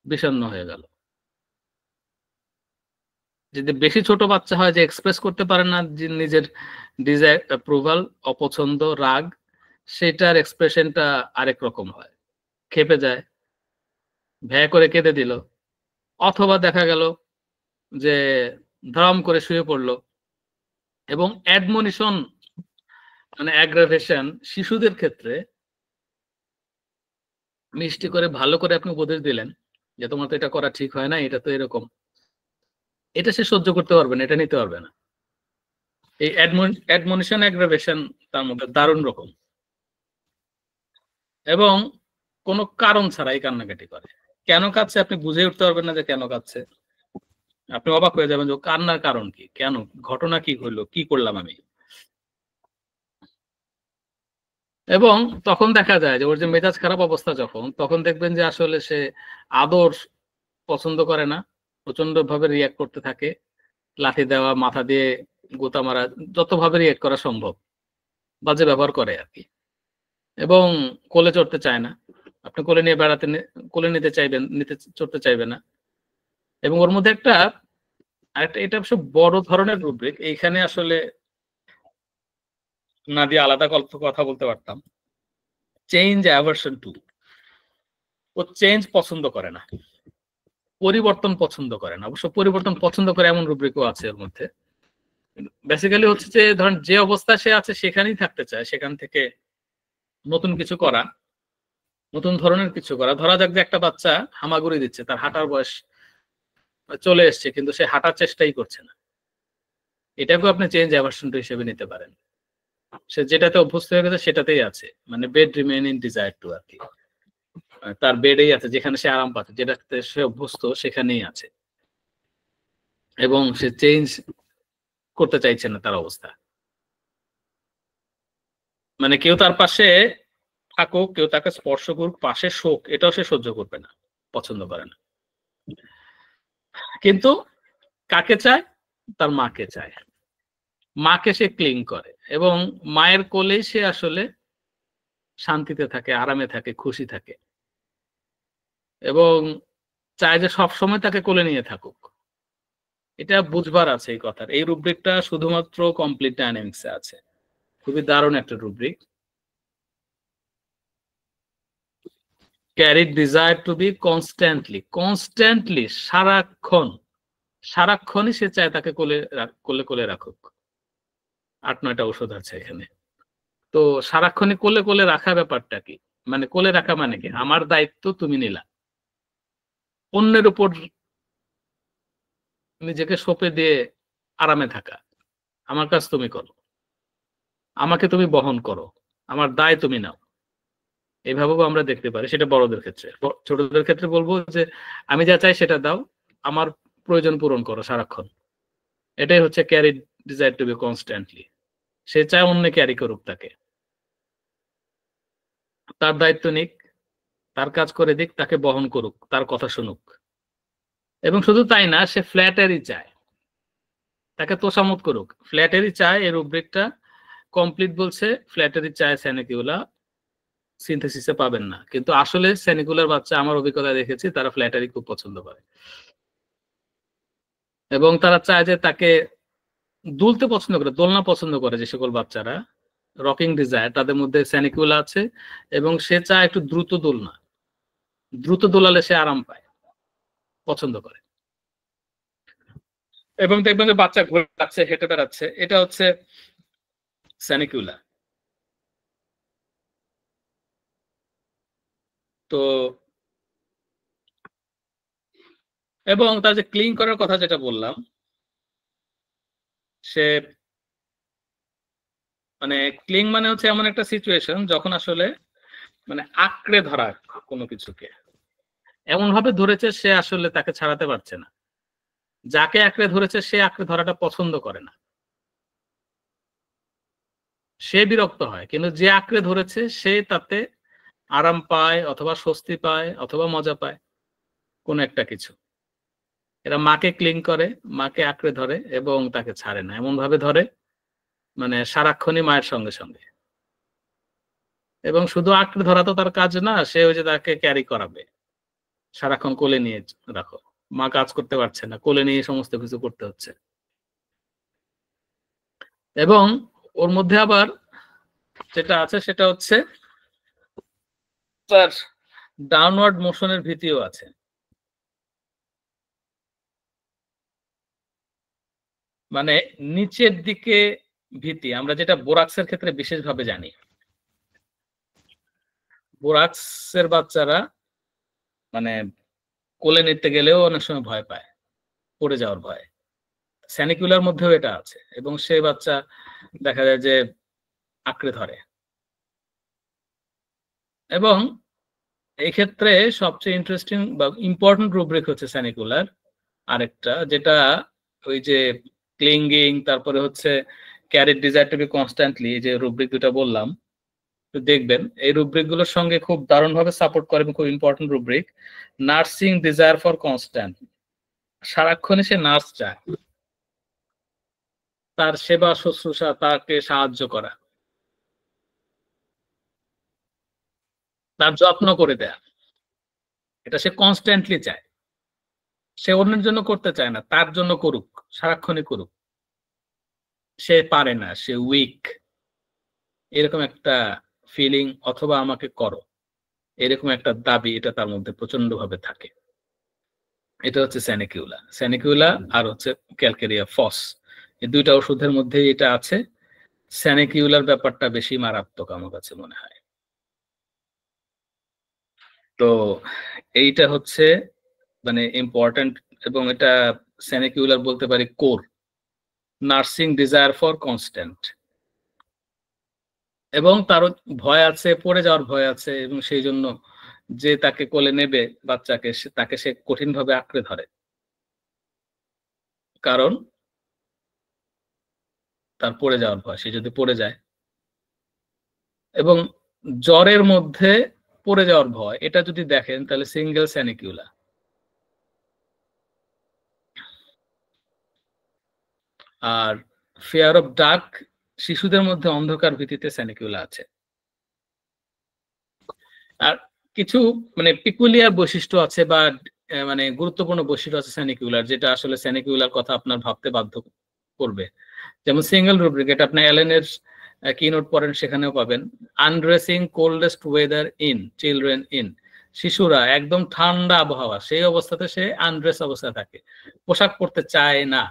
বিষণ্ণ হয়ে গেল। যদি বেশি ছোট বাচ্চা হয় যে এক্সপ্রেস করতে পারে না নিজের ডিজায়ার, অ্যাপ্রুভাল, অপছন্দ, রাগ, সেটার এক্সপ্রেশনটা আরেক রকম হয়, খেপে যায়, ভ্যা করে কেঁদে দিল, অথবা দেখা গেল যে ধরাম করে শুয়ে পড়লো। এবং অ্যাডমনিশন মানে অ্যাগ্রাভেশন, শিশুদের ক্ষেত্রে মিষ্টি করে ভালো করে আপনি উপদেশ দিলেন যে তোমার তো এটা করা ঠিক হয় না, এটা তো এরকম, এটা সে সহ্য করতে পারবে না, এটা নিতে পারবে না। এই অ্যাডমনিশন অ্যাগ্রাভেশন তার মধ্যে দারুণ রকম, এবং কোনো কারণ ছাড়াই কান্নাকাটি করে। কেন কাঁদছে আপনি বুঝে উঠতে পারবেন না যে কেন কাঁদছে, আপনি অবাক হয়ে যাবেন যে কান্নার কারণ কি, কেন, ঘটনা কি হইলো, কি করলাম আমি। এবং তখন দেখা যায় যে ওর যে মেজাজ খারাপ অবস্থা যখন, তখন দেখবেন যে আসলে সে আদর পছন্দ করে না, প্রচন্ড ভাবে রিয়াক্ট করতে থাকে, লাঠি দেওয়া, মাথা দিয়ে গোতা মারা, যত ভাবে রিয়াক্ট করা সম্ভব বাজে ব্যবহার করে আর কি। এবং কোলে চড়তে চায় না, আপনি কোলে নিয়ে বেড়াতে কোলে নিতে চাইবেন, চড়তে চাইবে না। এবং ওর মধ্যে একটা এটা অবশ্য বড় ধরনের রুব্রিক, এইখানে আসলে না দিয়ে আলাদা কথা বলতে পারতাম। চেঞ্জ অ্যাভারশন টু, ও চেঞ্জ পছন্দ করে না, পরিবর্তন পছন্দ করে না। অবশ্য পরিবর্তন পছন্দ করে এমন রুব্রিকও আছে এর মধ্যে। বেসিক্যালি হচ্ছে যে ধরেন যে অবস্থায় সে আছে সেখানেই থাকতে চায়, সেখান থেকে নতুন কিছু করা, নতুন ধরনের কিছু করা। ধরা যাক যে একটা বাচ্চা হামাগুড়ি দিচ্ছে, তার হাঁটার বয়স চলে এসছে কিন্তু সে হাঁটার চেষ্টাই করছে না, এটাকেও আপনি চেঞ্জ অ্যাভারশন টু হিসেবে নিতে পারেন। সে যেটাতে অভ্যস্ত হয়ে গেছে সেটাতেই আছে, মানে bed remain in desire to আর কি। তার বেডেই আছে, যেখানে সে আরাম পাচ্ছে, যেটাতে সে অভ্যস্ত সেখানেই আছে, এবং সে চেঞ্জ করতে চাইছে না তার অবস্থা। মানে কেউ তার পাশে থাকুক, কেউ তাকে স্পর্শ করুক, পাশে শোক, এটাও সে সহ্য করবে না, পছন্দ করে না। কিন্তু কাকে চায়? তার মাকে চায়, মাকে সে ক্লিং করে, এবং মায়ের কোলেই সে আসলে শান্তিতে থাকে, আরামে থাকে, খুশি থাকে, এবং চায় যে সবসময় তাকে কোলে নিয়ে থাকুক। এটা বুঝবার আছে এই কথার। এই রুব্রিকটা শুধুমাত্র কমপ্লিট ডাইনামিক্সে আছে, খুবই দারুণ একটা rubric. Carry desire to be constantly, সারাক্ষণই সে চায় তাকে কোলে কোলে রাখুক। 8-9টা ঔষধ আছে এখানে। তো সারাক্ষণই কোলে কোলে রাখা ব্যাপারটা কি? মানে কোলে রাখা মানে কি? আমার দায়িত্ব তুমি নিলা, অন্যের উপর নিজেকে সঁপে দিয়ে আরামে থাকা, আমার কাজ তুমি করো, আমাকে তুমি বহন করো, আমার দায় তুমি নাও। এইভাবেও আমরা দেখতে পারি, সেটা বড়দের ক্ষেত্রে। ছোটদের ক্ষেত্রে বলবো যে আমি যা চাই সেটা দাও, আমার প্রয়োজন পূরণ করো সারাক্ষণ। এটাই হচ্ছে carry desire to be constantly. সে চায় অন্য ক্যারি করুক তাকে, তার দায়িত্ব নিক, তার কাজ করে দিক, তাকে বহন করুক, তার কথা শুনুক। এবং শুধু তাই না, সে ফ্ল্যাটেরই চায়, তাকে তোষামত করুক, ফ্ল্যাটেরই চায়। এই রুব্রিকটা কমপ্লিট বলছে ফ্ল্যাটেরই চায় সেনিকিউলা, সিনথেসিসে পাবেন না। কিন্তু আসলে সেনিকুলার বাচ্চা আমার অভিজ্ঞতা দেখেছি তারা ফ্ল্যাটারি খুব পছন্দ করে, এবং তারা চায় যে তাকে দুলতে পছন্দ করে, দোলনা পছন্দ করে। যে সকল বাচ্চারা রকিং ডিজায়ার, তাদের মধ্যে সেনিকুলা আছে, এবং সে চায় একটু দ্রুত দোলনা, দ্রুত দোলালে সে আরাম পায়, পছন্দ করে। এবং দেখবেন যে বাচ্চা ঘুরে বেড়াচ্ছে, হেঁটে বেড়াচ্ছে, এটা হচ্ছে সেনিকুলা। তো এবং তার যে ক্লিন করার কথা যেটা বললাম, সে মানে ক্লিং মানে হচ্ছে এমন একটা সিচুয়েশন যখন আসলে মানে আঁকড়ে ধরা কোনো কিছুকে, এমন ভাবে ধরেছে সে আসলে তাকে ছাড়াতে পারছে না। যাকে আঁকড়ে ধরেছে সে আঁকড়ে ধরাটা পছন্দ করে না, সে বিরক্ত হয়, কিন্তু যে আঁকড়ে ধরেছে সে তাতে আরাম পায়, অথবা স্বস্তি পায়, অথবা মজা পায়, কোন একটা কিছু। এরা মাকে ক্লিং করে, মাকে আঁকড়ে ধরে, এবং তাকে ছাড়ে না। এমন ভাবে ধরে মানে সারাক্ষণই মায়ের সঙ্গে সঙ্গে। এবং শুধু আঁকড়ে ধরা তো তার কাজ না, সে ওই যে তাকে ক্যারি করাবে, সারাক্ষণ কোলে নিয়ে রাখো। মা কাজ করতে পারছে না, কোলে নিয়ে সমস্ত কিছু করতে হচ্ছে। এবং ওর মধ্যে আবার যেটা আছে সেটা হচ্ছে তার ডাউনওয়ার্ড মোশনের ভীতিও আছে। মানে নিচের দিকে ভীতি, আমরা যেটা বোরাক্সের ক্ষেত্রে বিশেষভাবে জানি। বোরাক্সের বাচ্চারা মানে কোলে নিতে গেলেও অনেক সময় ভয় পায়, পড়ে যাওয়ার ভয়। স্যানিকুলার মধ্যেও এটা আছে, এবং সে বাচ্চা দেখা যায় যে আঁকড়ে ধরে। এবং এই ক্ষেত্রে সবচেয়ে ইন্টারেস্টিং বা ইম্পর্টেন্ট রুব্রিক হচ্ছে স্যানিকুলার আরেকটা, যেটা ওই যে ক্লিঙ্গিং, তারপরে হচ্ছে carry desire to be constantly, যে রুব্রিক দুটা বললাম, তো দেখবেন এই রুব্রিক গুলোর সঙ্গে খুব দারুণভাবে সাপোর্ট করে এবং খুব important rubric, nursing desire for constant. সারাক্ষণে সে নার্স চায়, তার সেবা শুশ্রূষা, তাকে সাহায্য করা, তার যত্ন করে দেয়া, এটা সে কনস্ট্যান্টলি চায়। সে অন্যের জন্য করতে চায় না, তার জন্য করুক, সারাক্ষণই করুক। সে পারে না, সে উইক, এরকম একটা ফিলিং, অথবা আমাকে করো এরকম একটা দাবি, এটা তার মধ্যে প্রচন্ড ভাবে থাকে। এটা হচ্ছে স্যানিকিউলা আর হচ্ছে ক্যালকেরিয়া ফস, এই দুইটা ওষুধের মধ্যে এটা আছে। স্যানিকিউলার ব্যাপারটা বেশি মারাত্মক আমার কাছে মনে হয়। তো এইটা হচ্ছে মানে ইম্পর্টেন্ট, এবং এটা স্যানিকিউলার বলতে পারি core, nursing desire for constant. এবং তারও ভয় আছে, পড়ে যাওয়ার ভয় আছে, এবং সেই জন্য যে তাকে কোলে নেবে বাচ্চাকে, তাকে সে কঠিনভাবে আঁকড়ে ধরে, কারণ তার পড়ে যাওয়ার ভয়, সে যদি পড়ে যায়। এবং জ্বরের মধ্যে পড়ে যাওয়ার ভয়, এটা যদি দেখেন তাহলে সিঙ্গেল স্যানিকিউলা। আর ফিয়ার অফ ডার্ক, শিশুদের মধ্যে অন্ধকার ভীতিতে স্যানিকিউলা আছে। আর কিছু মানে পিকুলিয়ার বৈশিষ্ট্য আছে বা মানে গুরুত্বপূর্ণ বৈশিষ্ট্য আছে স্যানিকিউলার, যেটা আসলে স্যানিকিউলার কথা আপনার ভাবতে বাধ্য করবে। যেমন সিঙ্গেল রুব্রিক, এটা আপনি অ্যালেনের কিনোট পড়েন, সেখানেও পাবেন। Undressing coldest weather in children in, শিশুরা একদম ঠান্ডা আবহাওয়া, সেই অবস্থাতে সে আনড্রেস অবস্থায় থাকে, পোশাক পরতে চায় না,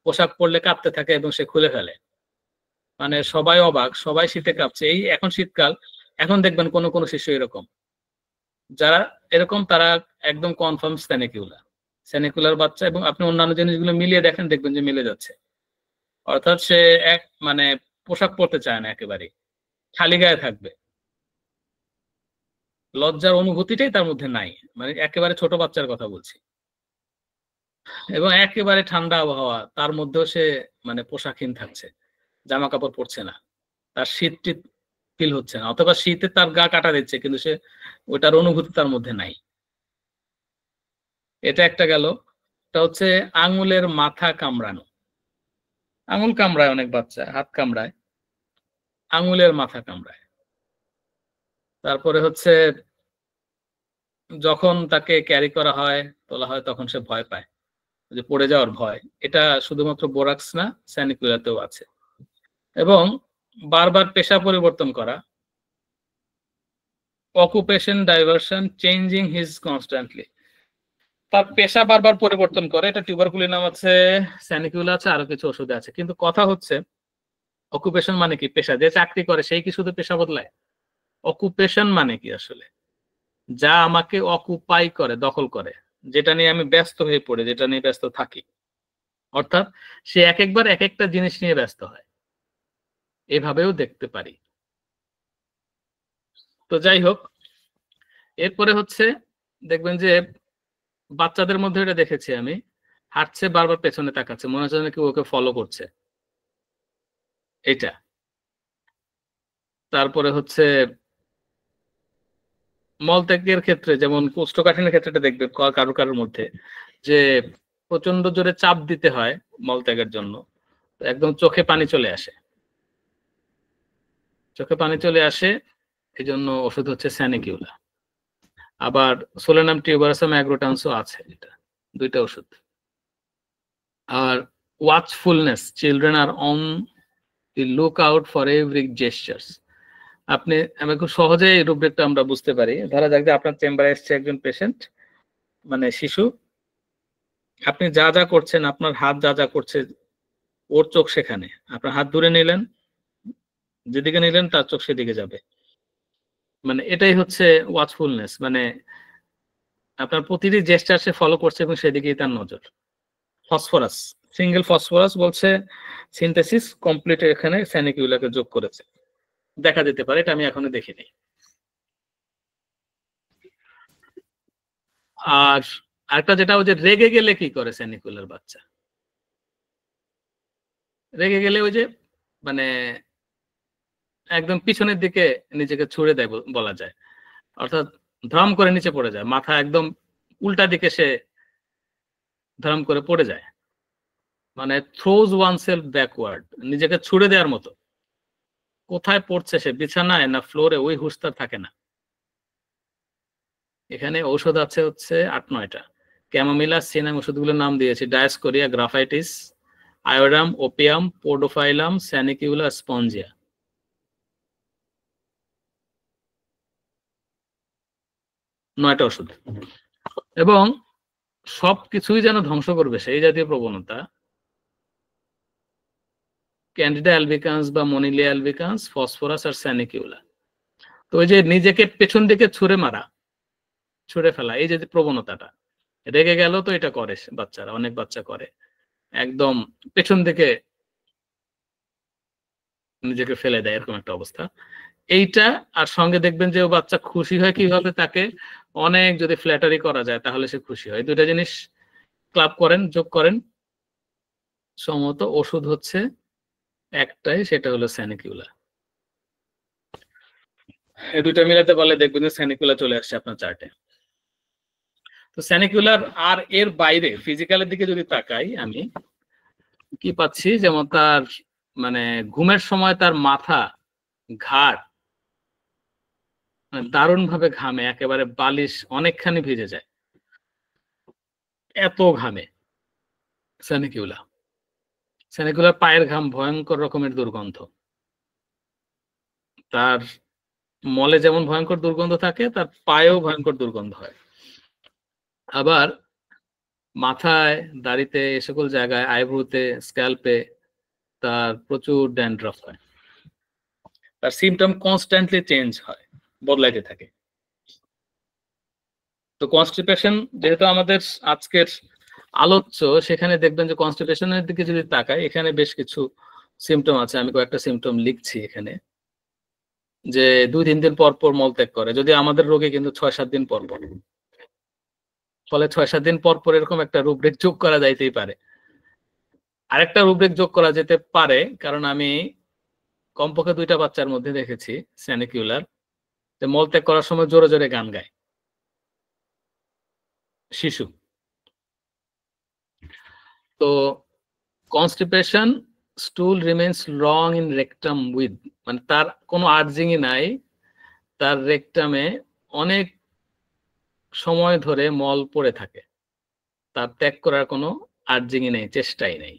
পোশাক পরলে কাঁপতে থাকে এবং সে খুলে ফেলে। মানে সবাই অবাক, সবাই শীতে কাঁপছে। এই এখন শীতকাল, এখন দেখবেন কোন কোন শিশু এরকম, যারা এরকম তারা একদম কনফার্ম স্যানিকুলার বাচ্চা। এবং আপনি অন্যান্য জিনিসগুলো মিলিয়ে দেখেন, দেখবেন যে মিলে যাচ্ছে। অর্থাৎ সে এক মানে পোশাক পরতে চায় না, একেবারে খালি গায়ে থাকবে, লজ্জার অনুভূতিটাই তার মধ্যে নাই, মানে একেবারে ছোট বাচ্চার কথা বলছি। এবং একেবারে ঠান্ডা আবহাওয়া, তার মধ্যেও সে মানে পোশাকহীন থাকছে, জামা কাপড় পরছে না, তার শীত ফিল হচ্ছে না, অথবা শীতে তার গা কাটা দিচ্ছে, কিন্তু সে ওটার অনুভূতি তার মধ্যে নাই। এটা একটা গেল। এটা হচ্ছে আঙুলের মাথা কামড়ানো, আঙুল কামড়ায় অনেক বাচ্চা, হাত কামড়ায়, আঙুলের মাথা কামড়ায়। তারপরে হচ্ছে যখন তাকে ক্যারি করা হয়, তোলা হয়, তখন সে ভয় পায়, যে পড়ে যাওয়ার ভয়। এটা শুধুমাত্র বোরাক্স না, স্যানিকুলাতেও আছে। এবং বারবার পেশা পরিবর্তন করা, occupation diversion, changing his constantly, তার পেশা বারবার পরিবর্তন করে। এটা টিউবারকুলিনাম আছে, স্যানিকুলা আছে, আরো কিছু ওষুধ আছে। কিন্তু কথা হচ্ছে অকুপেশন মানে কি? পেশা। যে চাকরি করে সেই কি শুধু পেশা বদলায়? অকুপেশন মানে কি আসলে? যা আমাকে অকুপাই করে, দখল করে, যেটা নিয়ে আমি ব্যস্ত হয়ে পড়ে, যেটা নিয়ে ব্যস্ত থাকি। অর্থাৎ সে এক একবার এক একটা জিনিস নিয়ে ব্যস্ত হয়, এভাবেও দেখতে পারি। তো যাই হোক, এরপরে হচ্ছে দেখবেন যে বাচ্চাদের মধ্যে এটা দেখেছি আমি, হাঁটছে, বারবার পেছনে তাকাচ্ছে, মনে হচ্ছে নাকি ওকে ফলো করছে, এটা। তারপরে হচ্ছে মলত্যাগের ক্ষেত্রে, যেমন কোষ্ঠকাঠিন্যের ক্ষেত্রে দেখবে কারো কারোর মধ্যে যে প্রচন্ড জোরে চাপ দিতে হয় মলত্যাগের জন্য, একদম চোখে পানি চলে আসে, চোখে পানি চলে আসে, এই জন্য ওষুধ হচ্ছে স্যানিকিউলা। আবার সোলেনাম টিউবারাসাম অ্যাগ্রোটান্সও আছে, এটা দুইটা ওষুধ। আর watchfulness, children are on the look out for every gestures. আপনি আমি খুব সহজে এই রূপরেখটা আমরা বুঝতে পারি। ধরা যাক যে আপনার চেম্বারে এসছে একজন পেশেন্ট, মানে শিশু, আপনি যা যা করছেন, আপনার হাত যা যা করছে, ওর চোখ সেখানে। আপনার হাত দূরে নিলেন, যেদিকে নিলেন তার চোখ সেদিকে যাবে। মানে এটাই হচ্ছে ওয়াচফুলনেস, মানে আপনার প্রতিটি জেস্টার সে ফলো করছে এবং সেদিকেই তার নজর। ফসফরাস, সিঙ্গেল ফসফরাস বলছে সিনথেসিস কমপ্লিট, এখানে স্যানিকিউলাকে যোগ করেছে, দেখা যেতে পারে, এটা আমি এখনো দেখিনি। আর আরেকটা যেটা, ওই যে রেগে গেলে কি করে স্যানিকুলার বাচ্চা? রেগে গেলে ওই যে মানে একদম পিছনের দিকে নিজেকে ছুড়ে দেয় বলা যায়, অর্থাৎ ধ্রাম করে নিচে পড়ে যায়, মাথা একদম উল্টা দিকে সে ধ্রাম করে পড়ে যায়, মানে থ্রোজ ওয়ান সেলফ ব্যাকওয়ার্ড, নিজেকে ছুড়ে দেওয়ার মতো। কোথায় পড়ছে সে, বিছানায় না ফ্লোরে, ওই হুঁশ তার থাকে না। এখানে ঔষধ আছে হচ্ছে 8-9টা। ক্যামোমিলা, সিনাম, ওষুধগুলোর নাম দিয়েছি, Dioscorea, Graphites, Iodum, Opium, Podophyllum, Sanicula, Spongia. নয়টা ওষুধ, এবং সবকিছুই যেন ধ্বংস করবে সেই জাতীয় প্রবণতা। ক্যান্ডিডা অ্যালবিকান্স বা মনিলিয়া অ্যালবিকান্স, ফসফরাস আর স্যানিকিউলা। তো ওই যে নিজেকে পেছন দিকে ছুঁড়ে ফেলা, এই যে প্রবণতাটা, রেগে গেল তো এটা করে বাচ্চারা, অনেক বাচ্চা করে, একদম পেছন দিকে নিজেকে ফেলে দেয়, এরকম একটা অবস্থা এইটা। আর সঙ্গে দেখবেন যে ও বাচ্চা খুশি হয় কিভাবে, তাকে অনেক যদি ফ্ল্যাটারি করা যায় তাহলে সে খুশি হয়। দুইটা জিনিস ক্লাব করেন, যোগ করেন, সম্ভবত ওষুধ হচ্ছে একটাই, সেটা হলো স্যানিকিউলা। এই দুইটা মিলাতে পারলে দেখবেন যে স্যানিকুলা চলে আসছে আপনার চার্টে। তো স্যানিকুলার আর এর বাইরে ফিজিক্যালের দিকে যদি তাকাই, আমি কি পাচ্ছি, যেমন তার মানে ঘুমের সময় তার মাথা, ঘাড় দারুণ ভাবে ঘামে, একেবারে বালিশ অনেকখানি ভিজে যায়, এত ঘামে স্যানিকুলা। স্যানিকুলার পায়ের ঘাম ভয়ঙ্কর রকমের দুর্গন্ধ, তার মলে যেমন ভয়ঙ্কর দুর্গন্ধ থাকে, তার পায়েও ভয়ঙ্কর দুর্গন্ধ হয়। আবার মাথায়, দাড়িতে, এ সকল জায়গায়, আইব্রোতে, স্ক্যাল্পে তার প্রচুর ড্যান্ড্রফ হয়। তার সিমটম কনস্ট্যান্টলি চেঞ্জ হয়, বদলাইতে থাকে। তো কনস্টিপেশন যেহেতু আমাদের আজকের আলোচ্য, সেখানে দেখবেন যে কনস্টিপেশনের দিকে যদি তাকাই, এখানে বেশ কিছু সিমটম আছে। আমি কয়েকটা সিমটম লিখছি এখানে, যে 2-3 দিন পর পর মলত্যাগ করে, যদি আমাদের রোগে কিন্তু 6-7 দিন পর পর। ফলে 6-7 দিন পর পর এরকম একটা রূপরেখ যোগ করা যাইতেই পারে। আরেকটা রূপরেখ যোগ করা যেতে পারে, কারণ আমি কমপক্ষে 2টা বাচ্চার মধ্যে দেখেছি স্যানিকুলার, যে মলত্যাগ করার সময় জোরে জোরে গান গায়, শিশু। তো constipation, স্টুল remains long in rectum with, মানে তার কোনো আর্জিংই নাই, তার রেকটামে অনেক সময় ধরে মল পড়ে থাকে, তার ত্যাগ করার কোনো আর্জিংই নেই, চেষ্টাই নেই।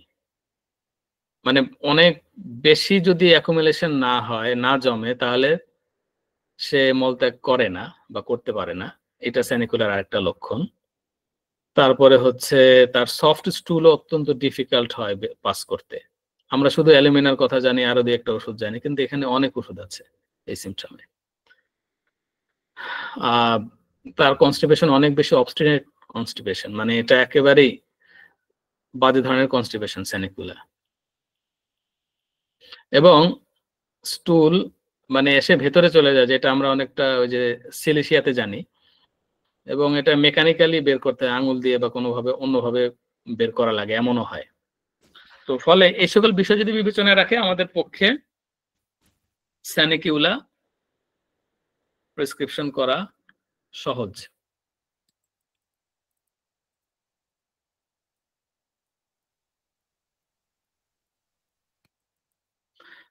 মানে অনেক বেশি যদি অ্যাকুমুলেশন না হয়, না জমে, তাহলে সে মলত্যাগ করে না বা করতে পারে না, এটা স্যানিকুলার আরেকটা লক্ষণ। তারপরে হচ্ছে তার সফট স্টুলও অত্যন্ত ডিফিকাল্ট হয় পাস করতে। আমরা শুধু অ্যালুমিনার কথা জানি, আরো 2-1টা ওষুধ জানি, কিন্তু এখানে অনেক ওষুধ আছে এই সিমটমে। তার কনস্টিপেশন অনেক বেশি অবস্টিনেট কনস্টিপেশন, মানে এটা একেবারেই বাজে ধরনের কনস্টিপেশন স্যানিকুলা। এবং স্টুল মানে এসে ভেতরে চলে যায়, যেটা আমরা অনেকটা ওই যে সিলিশিয়াতে জানি, এবং এটা মেকানিক্যালি বের করতে আঙুল দিয়ে বা কোনোভাবে অন্যভাবে বের করা লাগে, এমনও হয়। তো ফলে এই সকল বিষয় যদি বিবেচনায় রাখে, আমাদের পক্ষে স্যানিকিউলা প্রেসক্রিপশন করা সহজ।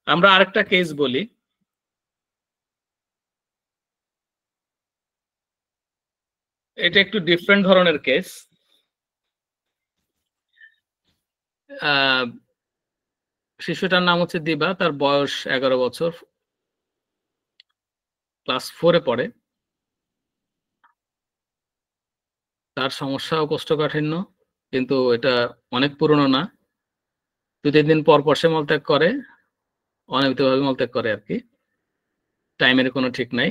আমরা আরেকটা কেস বলি। এটা একটু ডিফারেন্ট ধরনের কেস। শিশুটার নাম হচ্ছে দিবা, তার বয়স 11 বছর, ক্লাস 4-এ পড়ে। তার সমস্যা ও কোষ্ঠকাঠিন্য, কিন্তু এটা অনেক পুরনো না। 2-3 দিন পর পর সে মলত্যাগ করে, অনিয়মিতভাবে মলত্যাগ করে আর কি, টাইমের কোনো ঠিক নাই।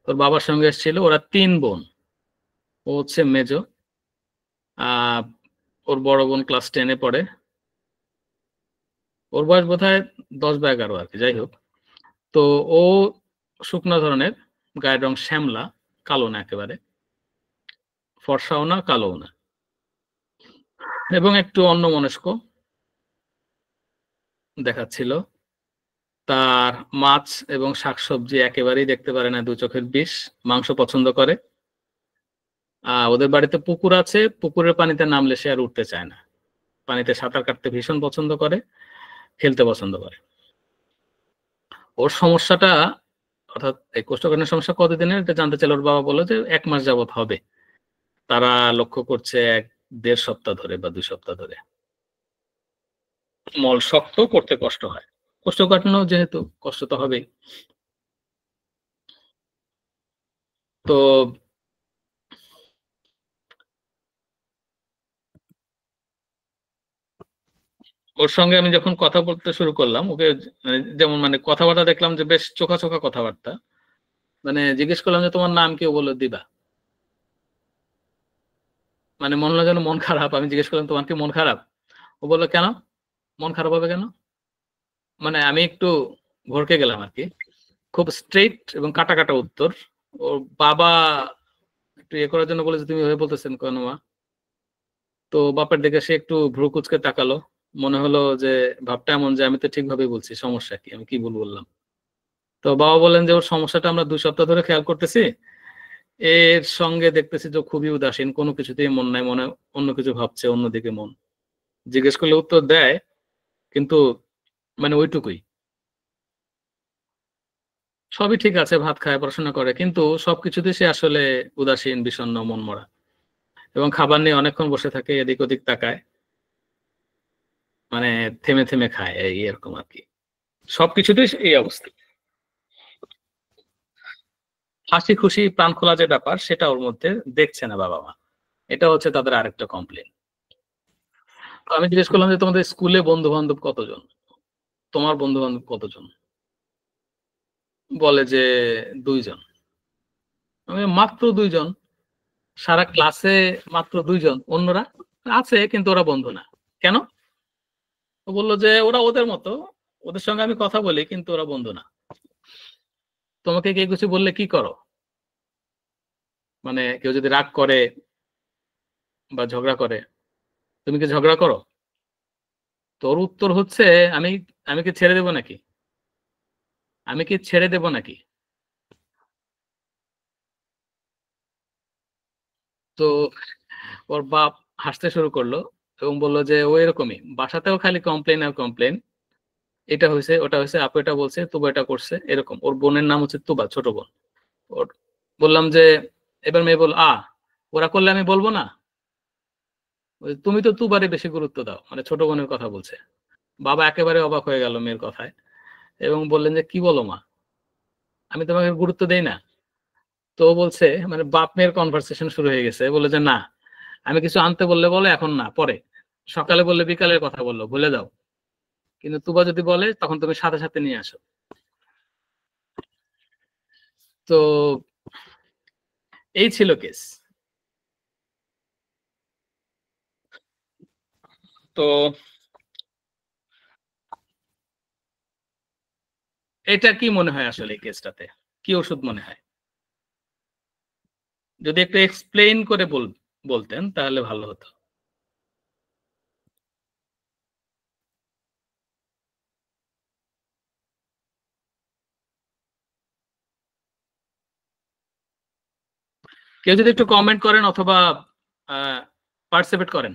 তোর বাবার সঙ্গে এসেছিল, ওরা 3 বোন, ও হচ্ছে মেজো। ওর বড় বোন ক্লাস 10-এ পড়ে, ওর বয়স বোধহয় 10 বা 11 আর কি, যাই হোক। তো ও শুকনো ধরনের, গায়ের রং শ্যামলা, কালো না একেবারে, ফর্সাও না কালোও না, এবং একটু অন্যমনস্ক দেখাচ্ছিল। তার মাছ এবং শাকসবজি একেবারেই দেখতে পারে না, দু চোখের বিষ। মাংস পছন্দ করে। ওদের বাড়িতে পুকুর আছে, পুকুরের পানিতে নামলে সে আর উঠতে চায় না। পানিতে সাঁতার কাটতে ভীষণ পছন্দ করে, খেলতে পছন্দ করে। ওর সমস্যাটা, অর্থাৎ এই কোষ্ঠকাঠিন্য সমস্যা কতদিনের এটা জানতে চাইলে ওর বাবা বললো যে 1 মাস যাবত হবে। তারা লক্ষ্য করছে 1-1.5 সপ্তাহ ধরে বা 2 সপ্তাহ ধরে মল শক্ত, করতে কষ্ট হয়। কোষ্ঠকাঠিন্য যেহেতু কষ্ট তো হবেই। তো ওর সঙ্গে আমি যখন কথা বলতে শুরু করলাম, ওকে যেমন মানে কথাবার্তা দেখলাম যে বেশ চোখা চোখা কথাবার্তা। মানে জিজ্ঞেস করলাম যে তোমার নাম কি, ও বললো দিবা। মানে মনে হলো যেন মন খারাপ। আমি জিজ্ঞেস করলাম তোমার কি মন খারাপ? ও বললো কেন, মন খারাপ হবে কেন? মানে আমি একটু ভড়কে গেলাম আর কি। খুব স্ট্রেইট এবং কাটা কাটা উত্তর। ওর বাবা একটু ইয়ে করার জন্য বলেছে তুমি হয়ে বলতেছেন কেন মা? তো বাপের দিকে সে একটু ভ্রু কুচকে তাকালো। মনে হলো যে ভাবটা এমন যে আমি তো ঠিকভাবেই বলছি, সমস্যা কি, আমি কি ভুল বললাম? তো বাবা বলেন যে ওর সমস্যাটা আমরা 2 সপ্তাহ ধরে খেয়াল করতেছি। এর সঙ্গে দেখতেছি যে খুবই উদাসীন, কোনো কিছুতেই মন নাই, মনে অন্য কিছু ভাবছে, অন্যদিকে মন। জিজ্ঞেস করলে উত্তর দেয়, কিন্তু মানে ওইটুকুই। সবই ঠিক আছে, ভাত খায়, পড়াশোনা করে, কিন্তু সবকিছুতে সে আসলে উদাসীন, বিষণ্ণ, মনমরা। এবং খাবার নিয়ে অনেকক্ষণ বসে থাকে, এদিক ওদিক তাকায়, মানে থেমে থেমে খায়, এই এরকম আর কি। সবকিছুতেই এই অবস্থা। হাসি খুশি প্রাণ খোলা যে ব্যাপার, সেটা ওর মধ্যে দেখছে না বাবা মা। এটা হচ্ছে তাদের আরেকটা কমপ্লেন। আমি জিজ্ঞেস করলাম যে তোমাদের স্কুলে বন্ধু বান্ধব কতজন, তোমার বন্ধু বান্ধব কতজন? বলে যে 2 জন। আমি মাত্র 2 জন? সারা ক্লাসে মাত্র 2 জন? অন্যরা আছে কিন্তু ওরা বন্ধু না কেন? ও বললো যে ওরা ওদের মতো, ওদের সঙ্গে আমি কথা বলি কিন্তু ওরা বন্ধু না। তোমাকে কেউ কিছু বললে কি করো? মানে কেউ যদি রাগ করে বা ঝগড়া করে, তুমি কি ঝগড়া করো? তোর উত্তর হচ্ছে আমি আমি কি ছেড়ে দেব নাকি? আমি কি ছেড়ে দেব নাকি? তো ওর বাপ হাসতে শুরু করলো এবং বললো যে ও এরকমই, বাসাতেও খালি কমপ্লেন আর কমপ্লেন। এটা হয়েছে, ওটা হয়েছে, আপু এটা বলছে, তুবা এটা করছে, এরকম। ওর বোনের নাম হচ্ছে তুবা, ছোট বোন ওর। বললাম যে এবার মেয়ে বল ওরা করলে আমি বলবো না? তুমি তো তুবারে বেশি গুরুত্ব দাও, মানে ছোট বোনের কথা বলছে। বাবা একেবারে অবাক হয়ে গেল মেয়ের কথায় এবং বললেন যে কি বলো মা, আমি তোমাকে গুরুত্ব দেই না? তো ও বলছে, মানে বাপ মেয়ের কনভারসেশন শুরু হয়ে গেছে। বলে যে না, আমি কিছু আনতে বললে বলে এখন না, পরে, সকালে বললে বিকালের কথা বললো, ভুলে যাও, কিন্তু তুবা যদি বলে তখন তুমি সাথে সাথে নিয়ে আসো। তো এই ছিল কেস। তো এটা কি মনে হয় আসলে এই কেসটাতে কি ওষুধ মনে হয়? যদি একটু এক্সপ্লেইন করে বলতেন তাহলে ভালো হতো। কেউ যদি একটু কমেন্ট করেন অথবা পার্টিসিপেট করেন।